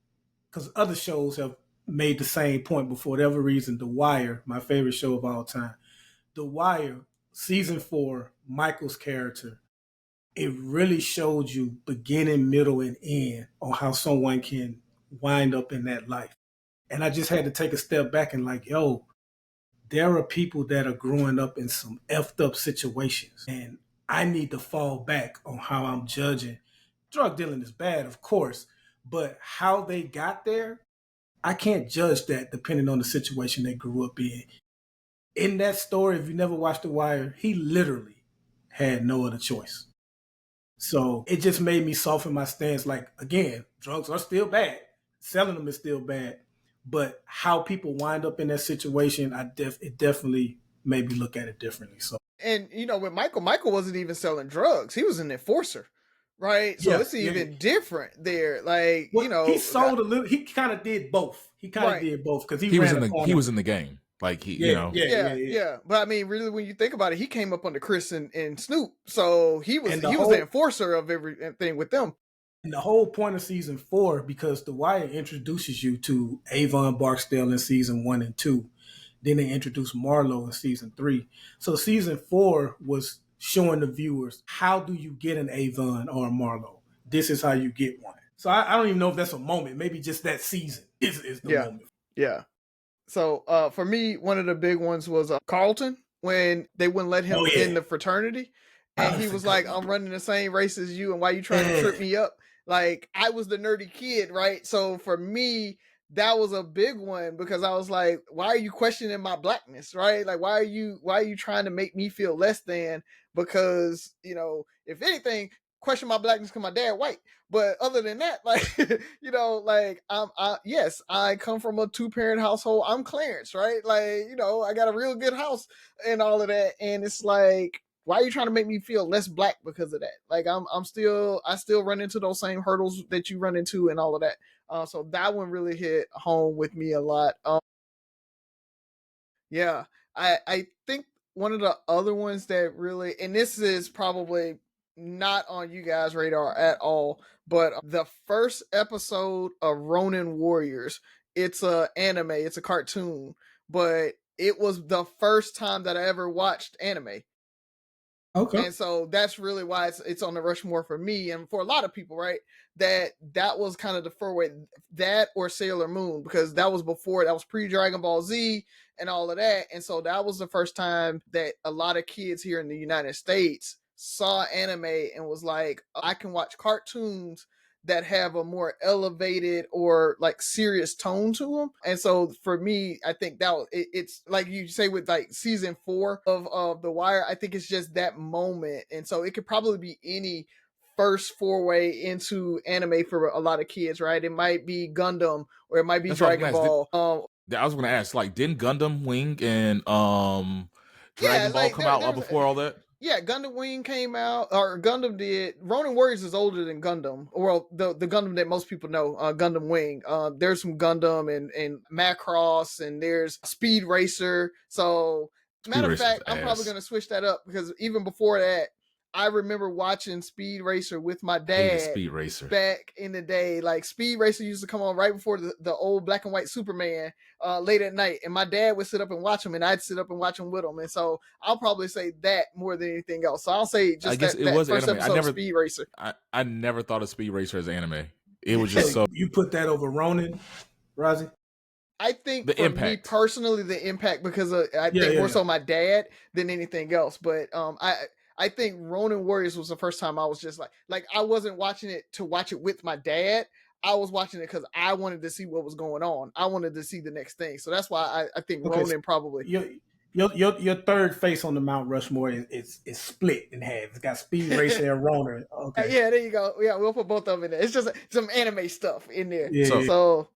because other shows have made the same point, but for whatever reason, The Wire, my favorite show of all time, The Wire, season 4, Michael's character, it really showed you beginning, middle, and end on how someone can wind up in that life. And I just had to take a step back and like, yo, there are people that are growing up in some effed up situations. And I need to fall back on how I'm judging. Drug dealing is bad, of course, but how they got there, I can't judge that depending on the situation they grew up in. In that story, if you never watched The Wire, he literally had no other choice. So it just made me soften my stance. Like, again, drugs are still bad. Selling them is still bad. But how people wind up in that situation, it definitely made me look at it differently. So, and with Michael wasn't even selling drugs. He was an enforcer, right? So it's even different there. Like, he sold a little. He kind of did both. He kind of did both because he was in the game. Like yeah. But I mean, really, when you think about it, he came up under Chris and Snoop, so he was the enforcer of everything with them. And the whole point of season 4, because The Wire introduces you to Avon Barksdale in season 1 and 2, then they introduced Marlo in season 3. So season 4 was showing the viewers, how do you get an Avon or a Marlo? This is how you get one. So I don't even know if that's a moment. Maybe just that season is the moment. Yeah. So for me, one of the big ones was Carlton, when they wouldn't let him in the fraternity. And he was like, I'm running the same race as you, and why you trying to trip me up? Like, I was the nerdy kid, right? So for me, that was a big one, because I was like, why are you questioning my blackness, right? Like, why are you trying to make me feel less than? Because, if anything, question my blackness because my dad white. But other than that, like, I come from a 2-parent household. I'm Clarence, right? Like, I got a real good house and all of that. And it's like, why are you trying to make me feel less black because of that? Like, I still run into those same hurdles that you run into and all of that. So that one really hit home with me a lot. I think one of the other ones that really, and this is probably not on you guys' radar at all, but the first episode of Ronin Warriors, it's a anime, it's a cartoon, but it was the first time that I ever watched anime. Okay. And so that's really why it's on the Rushmore for me and for a lot of people, right? That was kind of the four-way, that or Sailor Moon, because that was before, that was pre-Dragon Ball Z and all of that. And so that was the first time that a lot of kids here in the United States saw anime and was like, I can watch cartoons that have a more elevated or like serious tone to them. And so for me, I think that it's like you say with like season 4 of The Wire, I think it's just that moment. And so it could probably be any first foray into anime for a lot of kids, right? It might be Gundam or it might be Dragon Ball. I was going to ask, like, didn't Gundam Wing and Dragon Ball come out before all that? Yeah, Gundam Wing came out, or Gundam did. Ronin Warriors is older than Gundam. Well, the Gundam that most people know, Gundam Wing. There's some Gundam and Macross, and there's Speed Racer. So, matter of fact, I'm probably going to switch that up because even before that, I remember watching Speed Racer with my dad Speed Racer back in the day. Like Speed Racer used to come on right before the old black and white Superman late at night, and my dad would sit up and watch him, and I'd sit up and watch him with him. And so I'll probably say that more than anything else. So I'll say just that was first anime. Episode of Speed Racer. I never thought of Speed Racer as anime. It was just so. You put that over Ronin, Rozzy? I think for me personally, the impact, because I think more so my dad than anything else. But I think Ronin Warriors was the first time I was just like I wasn't watching it to watch it with my dad. I was watching it because I wanted to see what was going on. I wanted to see the next thing. So that's why I think Ronin probably. Your third face on the Mount Rushmore is split in half. It's got Speed Racer and Ronin. Okay. Yeah, there you go. Yeah, we'll put both of them in there. It's just some anime stuff in there. Yeah. So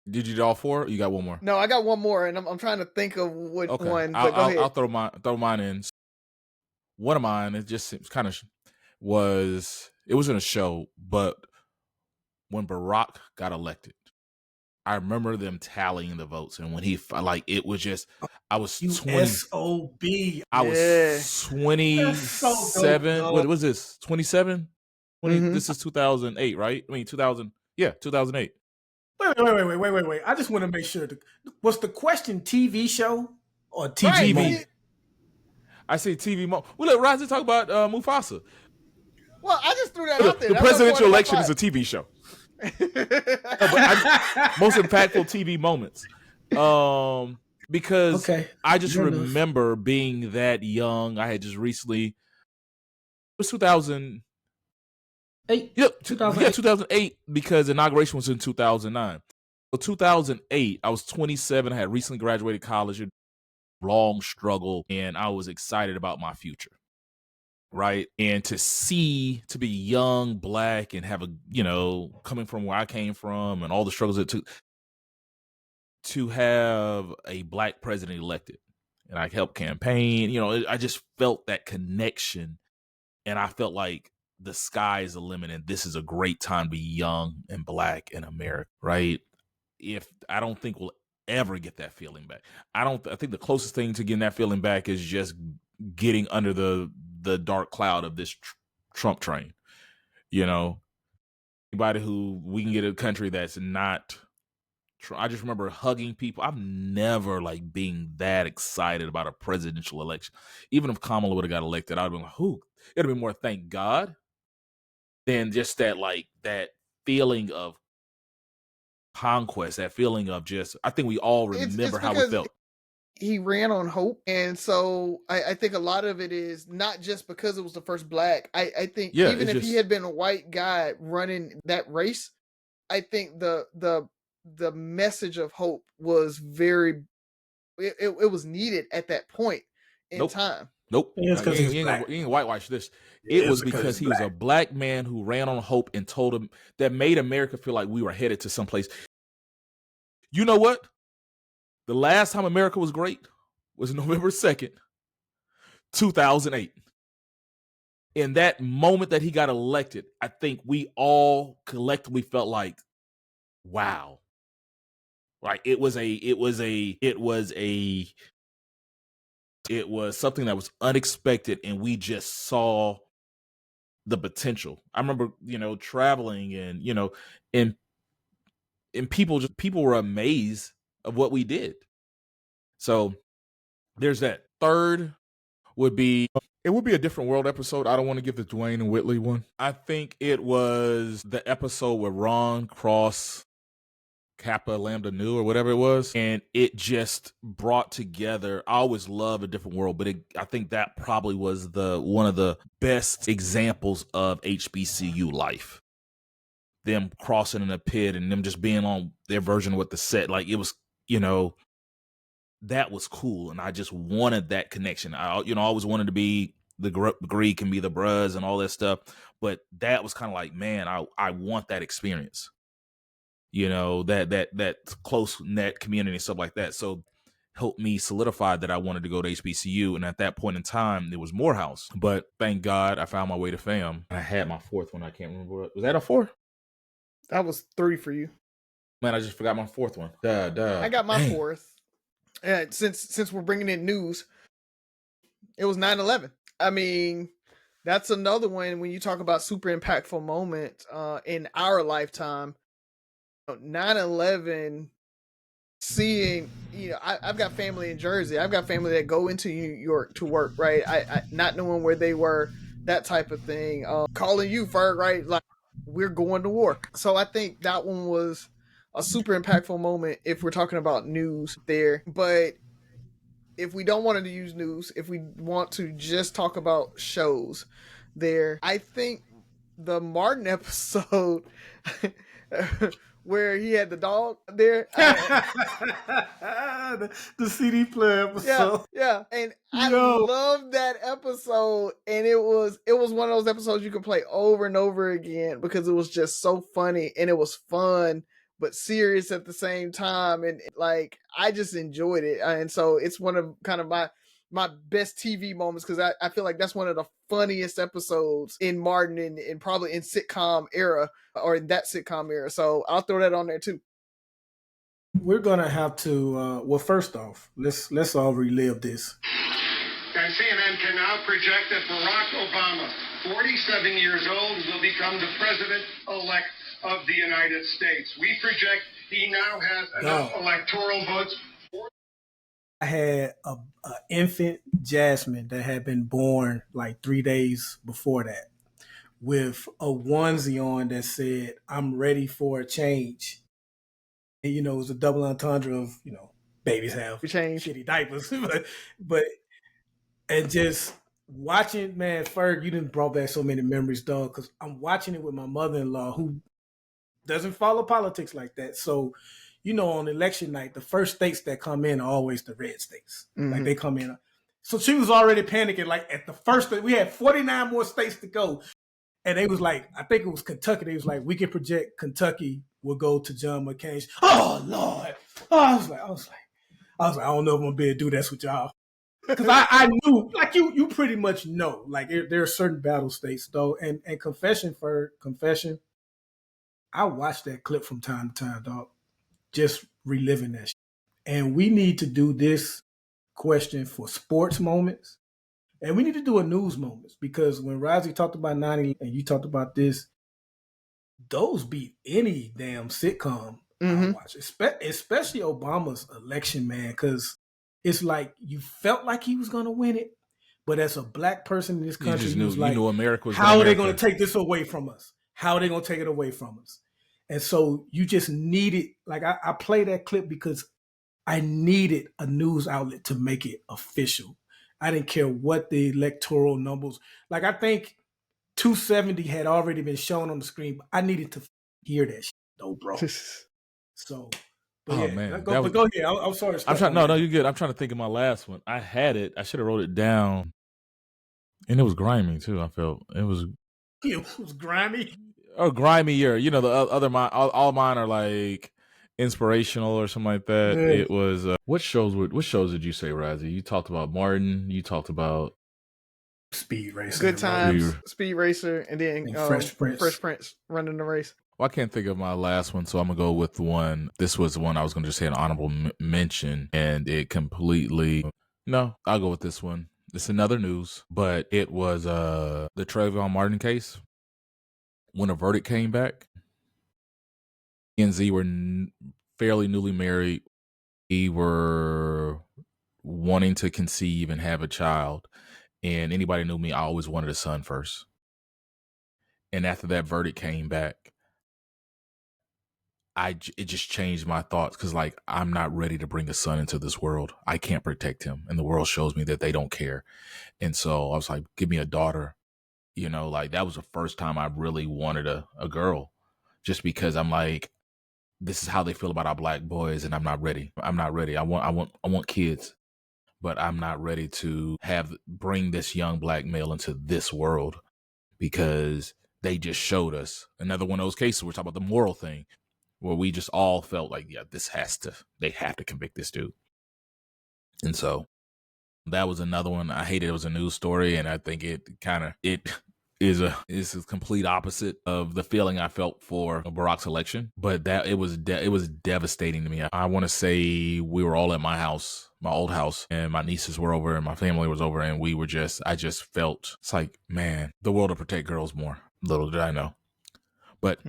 did you do all 4? You got one more? No, I got one more, and I'm trying to think of which one. But go ahead. I'll throw mine in. One of mine, it just kind of was in a show, but when Barack got elected, I remember them tallying the votes, and when he it was just I was 20 SOB. I was 27. What was this? 27? This is 2008, right? I mean 2000. Yeah, 2008. Wait. I just want to make sure. Was the question TV show or TV moment? I say TV moment. Well, let Rozzy talk about Mufasa. Well, I just threw that out there. The presidential election is a TV show. Most impactful TV moments. Because I just remember being that young. I had just recently. It was 2008. Yep, 2008, because inauguration was in 2009. So 2008, I was 27. I had recently graduated college. Long struggle, and I was excited about my future, right? And to be young, black, and have coming from where I came from and all the struggles it took to have a black president elected, and I helped campaign, I just felt that connection, and I felt like the sky is the limit, and this is a great time to be young and black in America, right? I don't think we'll ever get that feeling back. I think the closest thing to getting that feeling back is just getting under the dark cloud of this Trump train. Anybody who we can get a country that's not. I just remember hugging people. I've never being that excited about a presidential election. Even if Kamala would have got elected, I'd have been like, "Who?" It'd have been more thank God than just that that feeling of conquest, that feeling of just, I think we all remember how we felt. He ran on hope, and so I think a lot of it is not just because it was the first black. I think even if he had been a white guy running that race, I think the message of hope was it was needed at that point in time. Nope. You ain't whitewash this. It was because he was a black man who ran on hope and told him that made America feel like we were headed to someplace. You know what? The last time America was great was November 2nd, 2008. In that moment that he got elected, I think we all collectively felt like, wow. Like it was something that was unexpected, and we just saw the potential. I remember, traveling and, and people were amazed of what we did. So there's that. Third would be, it would be a different world episode. I don't want to give the Dwayne and Whitley one. I think it was the episode where Ron crossed Kappa Lambda Nu or whatever it was, and it just brought together. I always love a different world, but I think that probably was one of the best examples of HBCU life. Them crossing in a pit and them just being on their version of what the set, like, it was, that was cool, and I just wanted that connection. I always wanted to be the Greek and be the Bruz and all that stuff, but that was kind of like, man, I want that experience. That close net community and stuff like that. So helped me solidify that I wanted to go to HBCU. And at that point in time, it was Morehouse. But thank God I found my way to FAM. I had my fourth one. I can't remember. Was that a 4? That was 3 for you. Man, I just forgot my 4th one. Duh. I got my 4th. And since we're bringing in news, it was 9/11. I mean, that's another one when you talk about super impactful moment in our lifetime. 9/11, seeing, I've got family in Jersey. I've got family that go into New York to work, right? I not knowing where they were, that type of thing. Calling you, Ferg, right? Like, we're going to war. So I think that one was a super impactful moment if we're talking about news there. But if we don't want to use news, if we want to just talk about shows there, I think the Martin episode where he had the dog there. The CD player episode. Yeah. And I love that episode. And it was one of those episodes you could play over and over again because it was just so funny and it was fun but serious at the same time. And like, I just enjoyed it. And so it's one of kind of my best TV moments because I feel like that's one of the funniest episodes in Martin and probably in sitcom era or in that sitcom era. So I'll throw that on there too. We're gonna have to. Well, first off, let's all relive this. And CNN can now project that Barack Obama, 47 years old, will become the president-elect of the United States. We project he now has enough electoral votes. I had a infant Jasmine that had been born like 3 days before that with a onesie on that said, "I'm ready for a change." And, it was a double entendre of, babies have shitty diapers. but and just watching, man, Ferg, you done brought back so many memories, dog, because I'm watching it with my mother-in-law who doesn't follow politics like that. So, on election night, the first states that come in are always the red states. Mm-hmm. Like, they come in. So she was already panicking. Like, at the first, we had 49 more states to go. And they was like, I think it was Kentucky. They was like, we can project Kentucky will go to John McCain's. Oh, Lord. Oh, I was like, I don't know if I'm going to be able to do this with y'all. Because I knew, like, you pretty much know. Like, there are certain battle states, though. And confession, I watch that clip from time to time, dog. Just reliving that shit. And we need to do this question for sports moments. And we need to do a news moments because when Rozzy talked about 9/11 and you talked about this, those beat any damn sitcom I watch, especially Obama's election, man, because it's like you felt like he was going to win it, but as a black person in this country, you was like, America was how are they going to take this away from us? How are they going to take it away from us? And so you just needed, like, I play that clip because I needed a news outlet to make it official. I didn't care what the electoral numbers. Like, I think 270 had already been shown on the screen, but I needed to hear that shit, though, bro. So, but man. Go ahead. I'm sorry. No, you're good. I'm trying to think of my last one. I had it. I should have wrote it down. And it was grimy, too, I felt. It was grimy? Or grimier. The other mine, all mine are like inspirational or something like that. Yeah. It was what shows did you say, Razzie? You talked about Martin, you talked about Speed Racer, Good Times, Speed Racer, and then Fresh Prince running the race. Well, I can't think of my last one, so I'm gonna go with one. This was one I was gonna just say an honorable mention, and it completely. No, I'll go with this one. It's another news, but it was the Trayvon Martin case. When a verdict came back, TMZ were fairly newly married. We were wanting to conceive and have a child. And anybody knew me, I always wanted a son first. And after that verdict came back, it just changed my thoughts, because like, I'm not ready to bring a son into this world. I can't protect him, and the world shows me that they don't care. And so I was like, give me a daughter. You know, like, that was the first time I really wanted a girl, just because I'm like, this is how they feel about our black boys, and I'm not ready. I want kids, but I'm not ready to bring this young black male into this world, because they just showed us another one of those cases. We're talking about the moral thing, where we just all felt like, yeah, they have to convict this dude. And so that was another one. I hated it. It was a news story, and I think it is a complete opposite of the feeling I felt for Barack's election. But that it was devastating to me. I want to say we were all at my house, my old house, and my nieces were over and my family was over, and I just felt, it's like, man, the world will protect girls more. Little did I know. But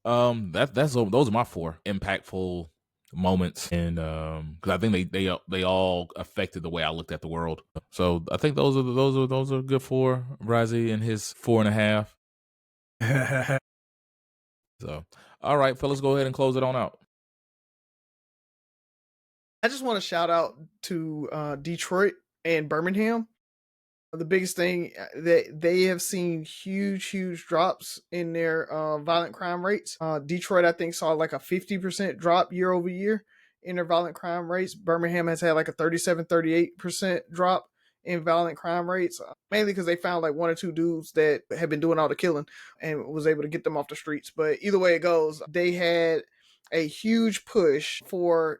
those are my 4 impactful moments, and because I think they all affected the way I looked at the world. So I think those are good for Razi and his 4.5. So, all right, fellas, go ahead and close it on out. I just want to shout out to Detroit and Birmingham. The biggest thing that they have seen huge drops in their violent crime rates. Detroit, I think, saw like a 50% drop year over year in their violent crime rates. Birmingham has had like a 37-38% drop in violent crime rates, mainly because they found like 1 or 2 dudes that had been doing all the killing and was able to get them off the streets. But either way it goes, they had a huge push for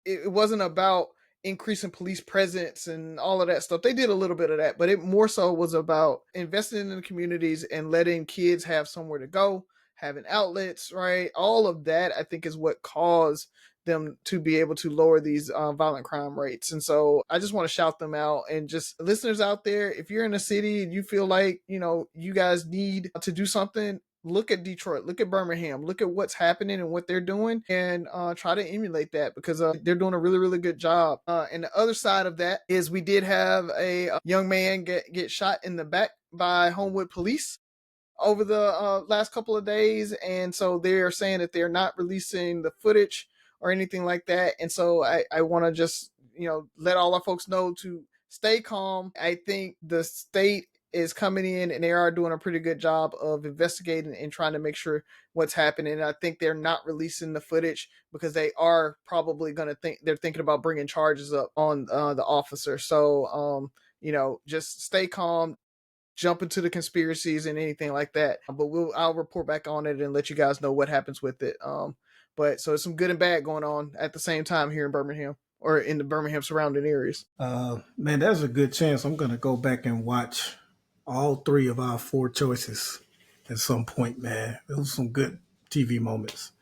it wasn't about increasing police presence and all of that stuff. They did a little bit of that, but it more so was about investing in the communities and letting kids have somewhere to go, having outlets, right? All of that, I think, is what caused them to be able to lower these violent crime rates. And so I just want to shout them out, and just listeners out there, if you're in a city and you feel like, you guys need to do something, look at Detroit, look at Birmingham, look at what's happening and what they're doing, and try to emulate that, because they're doing a really good job. And the other side of that is we did have a young man get shot in the back by Homewood police over the last couple of days. And so they're saying that they're not releasing the footage or anything like that. And so I want to just, let all our folks know to stay calm. I think the state is coming in and they are doing a pretty good job of investigating and trying to make sure what's happening. And I think they're not releasing the footage because they are probably going to they're thinking about bringing charges up on the officer. So, just stay calm, jump into the conspiracies and anything like that. But I'll report back on it and let you guys know what happens with it. But so it's some good and bad going on at the same time here in Birmingham, or in the Birmingham surrounding areas. Man, there's a good chance I'm going to go back and watch all 3 of our 4 choices at some point, man. It was some good TV moments.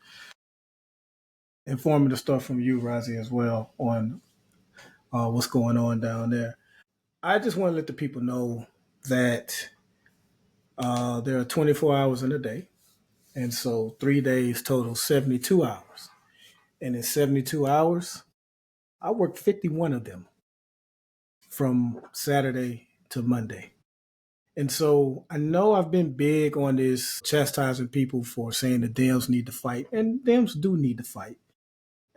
Informative stuff from you, Razi, as well, on what's going on down there. I just want to let the people know that there are 24 hours in a day. And so 3 days total 72 hours. And in 72 hours, I worked 51 of them from Saturday to Monday. And so I know I've been big on this, chastising people for saying the Dems need to fight. And Dems do need to fight.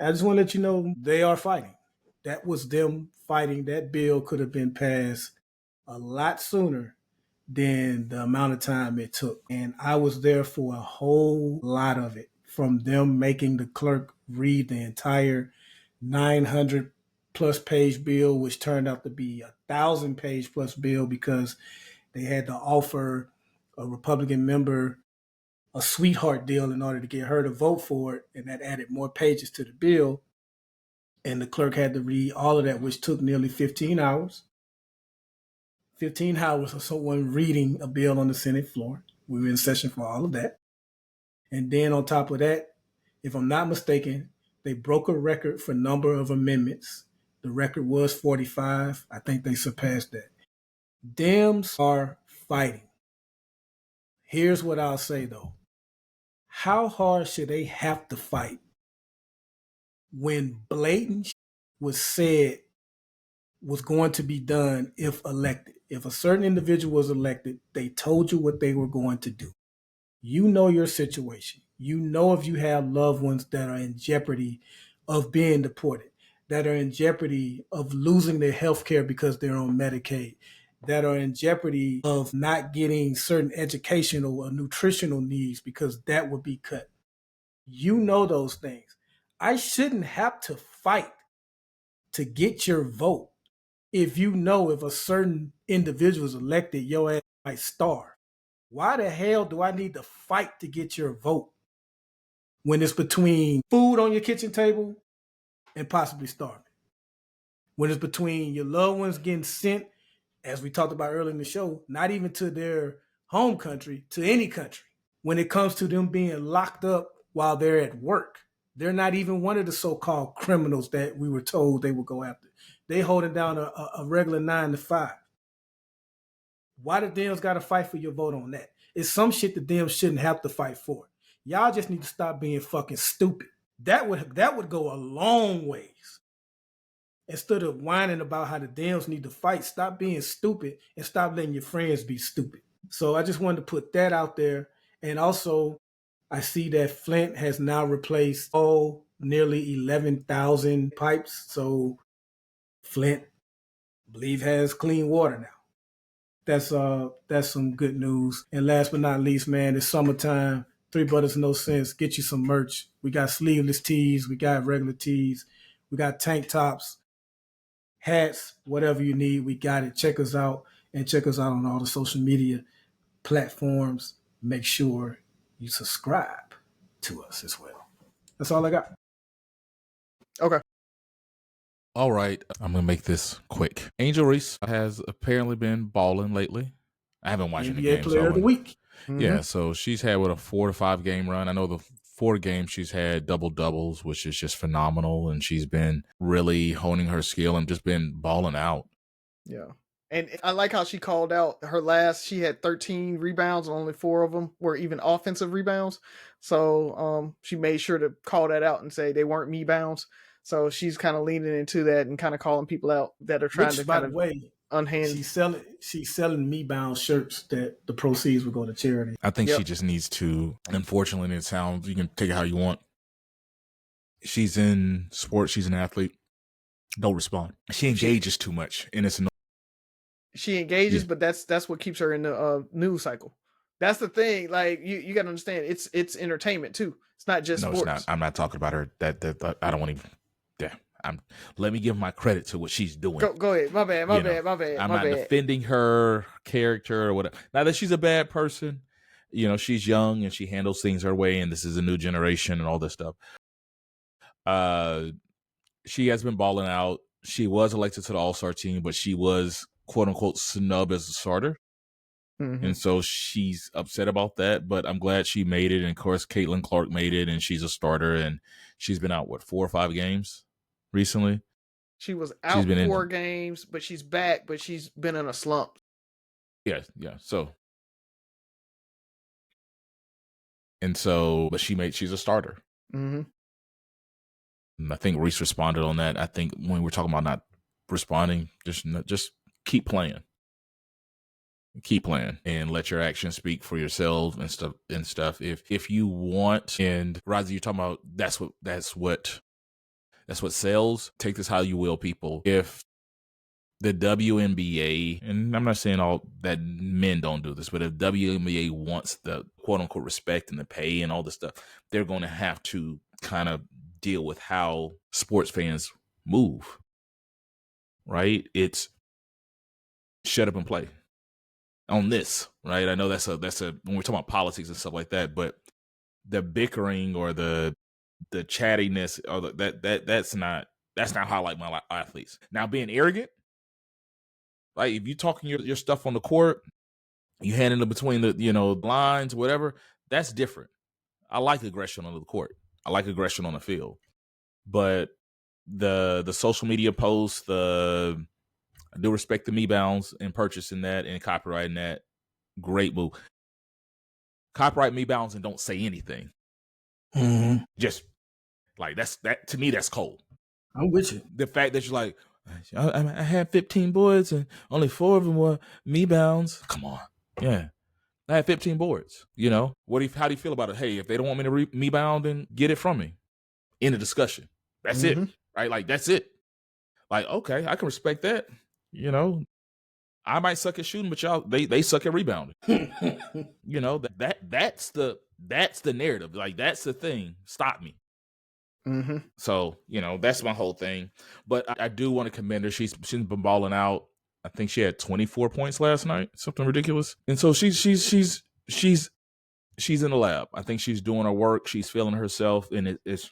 I just want to let you know they are fighting. That was them fighting. That bill could have been passed a lot sooner than the amount of time it took. And I was there for a whole lot of it, from them making the clerk read the entire 900 plus page bill, which turned out to be 1,000 page plus bill, because they had to offer a Republican member a sweetheart deal in order to get her to vote for it. And that added more pages to the bill. And the clerk had to read all of that, which took nearly 15 hours. 15 hours of someone reading a bill on the Senate floor. We were in session for all of that. And then on top of that, if I'm not mistaken, they broke a record for number of amendments. The record was 45. I think they surpassed that. Dems are fighting. Here's what I'll say, though. How hard should they have to fight when blatant was said was going to be done if elected? If a certain individual was elected, they told you what they were going to do. You know your situation. You know if you have loved ones that are in jeopardy of being deported, that are in jeopardy of losing their health care because they're on Medicaid, that are in jeopardy of not getting certain educational or nutritional needs because that would be cut. You know those things. I shouldn't have to fight to get your vote if you know if a certain individual is elected, your ass might starve. Why the hell do I need to fight to get your vote when it's between food on your kitchen table and possibly starving? When it's between your loved ones getting sent, as we talked about earlier in the show, not even to their home country, to any country. When it comes to them being locked up while they're at work, they're not even one of the so-called criminals that we were told they would go after. They holding down a regular 9 to 5. Why the Dems got to fight for your vote on that? It's some shit the Dems shouldn't have to fight for. Y'all just need to stop being fucking stupid. That would go a long ways. Instead of whining about how the Dems need to fight, stop being stupid and stop letting your friends be stupid. So I just wanted to put that out there. And also, I see that Flint has now replaced nearly 11,000 pipes. So Flint, I believe, has clean water now. That's some good news. And last but not least, man, it's summertime. Three Brothers No Sense. Get you some merch. We got sleeveless tees. We got regular tees. We got tank tops, hats, whatever you need. We got it. Check us out and check us out on all the social media platforms. Make sure you subscribe to us as well. That's all I got. Okay. All right, I'm gonna make this quick. Angel Reese has apparently been balling lately. I haven't watched any NBA games. Player of the Week. Yeah, so she's had a 4 to 5 game run. I know the 4 games she's had double doubles, which is just phenomenal, and she's been really honing her skill and just been balling out. Yeah. And I like how she called out her last, she had 13 rebounds and only 4 of them were even offensive rebounds. So she made sure to call that out and say they weren't me bounds. So she's kind of leaning into that and kind of calling people out that are trying to by kind the of way, unhand. She's selling me bound shirts that the proceeds will go to charity. I think she just needs to, unfortunately, it sounds, you can take it how you want. She's in sports, she's an athlete. Don't respond. She engages too much, and it's annoying. She engages, but that's what keeps her in the news cycle. That's the thing. Like you got to understand, it's entertainment too. It's not just sports. It's not. I'm not talking about her. That I don't want to. Yeah, let me give my credit to what she's doing. Go ahead. My bad. I'm not defending her character or whatever. Now that she's a bad person, she's young and she handles things her way, and this is a new generation and all this stuff. She has been balling out. She was elected to the All-Star team, but she was quote unquote snubbed as a starter. Mm-hmm. And so she's upset about that, but I'm glad she made it. And of course, Caitlin Clark made it, and she's a starter, and she's been out, 4 or 5 games recently? She was out 4 games, but she's back, but she's been in a slump. Yeah. So, but she's a starter. Mm-hmm. And I think Reese responded on that. I think when we're talking about not responding, just keep playing. Keep playing and let your actions speak for yourself and stuff. If you want, and Razi, you're talking about that's what sells. Take this how you will, people. If the WNBA, and I'm not saying all that men don't do this, but if WNBA wants the quote unquote respect and the pay and all this stuff, they're going to have to kind of deal with how sports fans move. Right? It's shut up and play. On this, right? I know that's a when we're talking about politics and stuff like that, but the bickering or the chattiness or that's not how I like my athletes. Now, being arrogant, like if you talking your stuff on the court, you handing it between the lines, whatever, that's different. I like aggression on the court. I like aggression on the field, but the social media posts, I do respect the me bounds and purchasing that and copyrighting that. Great move. Copyright me bounds and don't say anything. Mm-hmm. Just like that to me, that's cold. I'm with you. The fact that you're like, I had 15 boards and only 4 of them were me bounds. Come on. Yeah. I had 15 boards. You know, how do you feel about it? Hey, if they don't want me to me bound, then get it from me. In a discussion. That's it. Right? Like, that's it. Like, okay, I can respect that. You know, I might suck at shooting, but y'all, they suck at rebounding. You know, that's the narrative. Like, that's the thing. Stop me. Mm-hmm. So, you know, that's my whole thing. But I do want to commend her. She's been balling out. I think she had 24 points last night, something ridiculous. And so she's in the lab. I think she's doing her work. She's feeling herself, and it's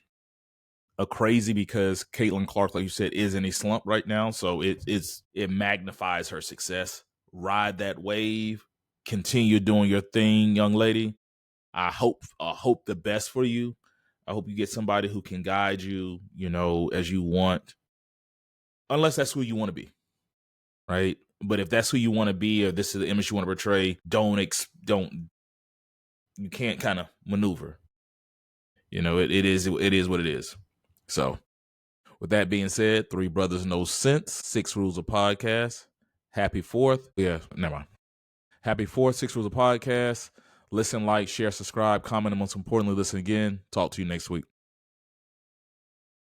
a crazy because Caitlin Clark, like you said, is in a slump right now. So it magnifies her success. Ride that wave. Continue doing your thing, young lady. I hope the best for you. I hope you get somebody who can guide you, you know, as you want. Unless that's who you want to be, right? But if that's who you want to be, or this is the image you want to portray, you can't kind of maneuver. You know, it is what it is. So, with that being said, 3 Brothers No Sense, 6 Rules of Podcast. Happy 4th. Yeah, never mind. Happy 4th, 6 Rules of Podcast. Listen, like, share, subscribe, comment, and most importantly, listen again. Talk to you next week.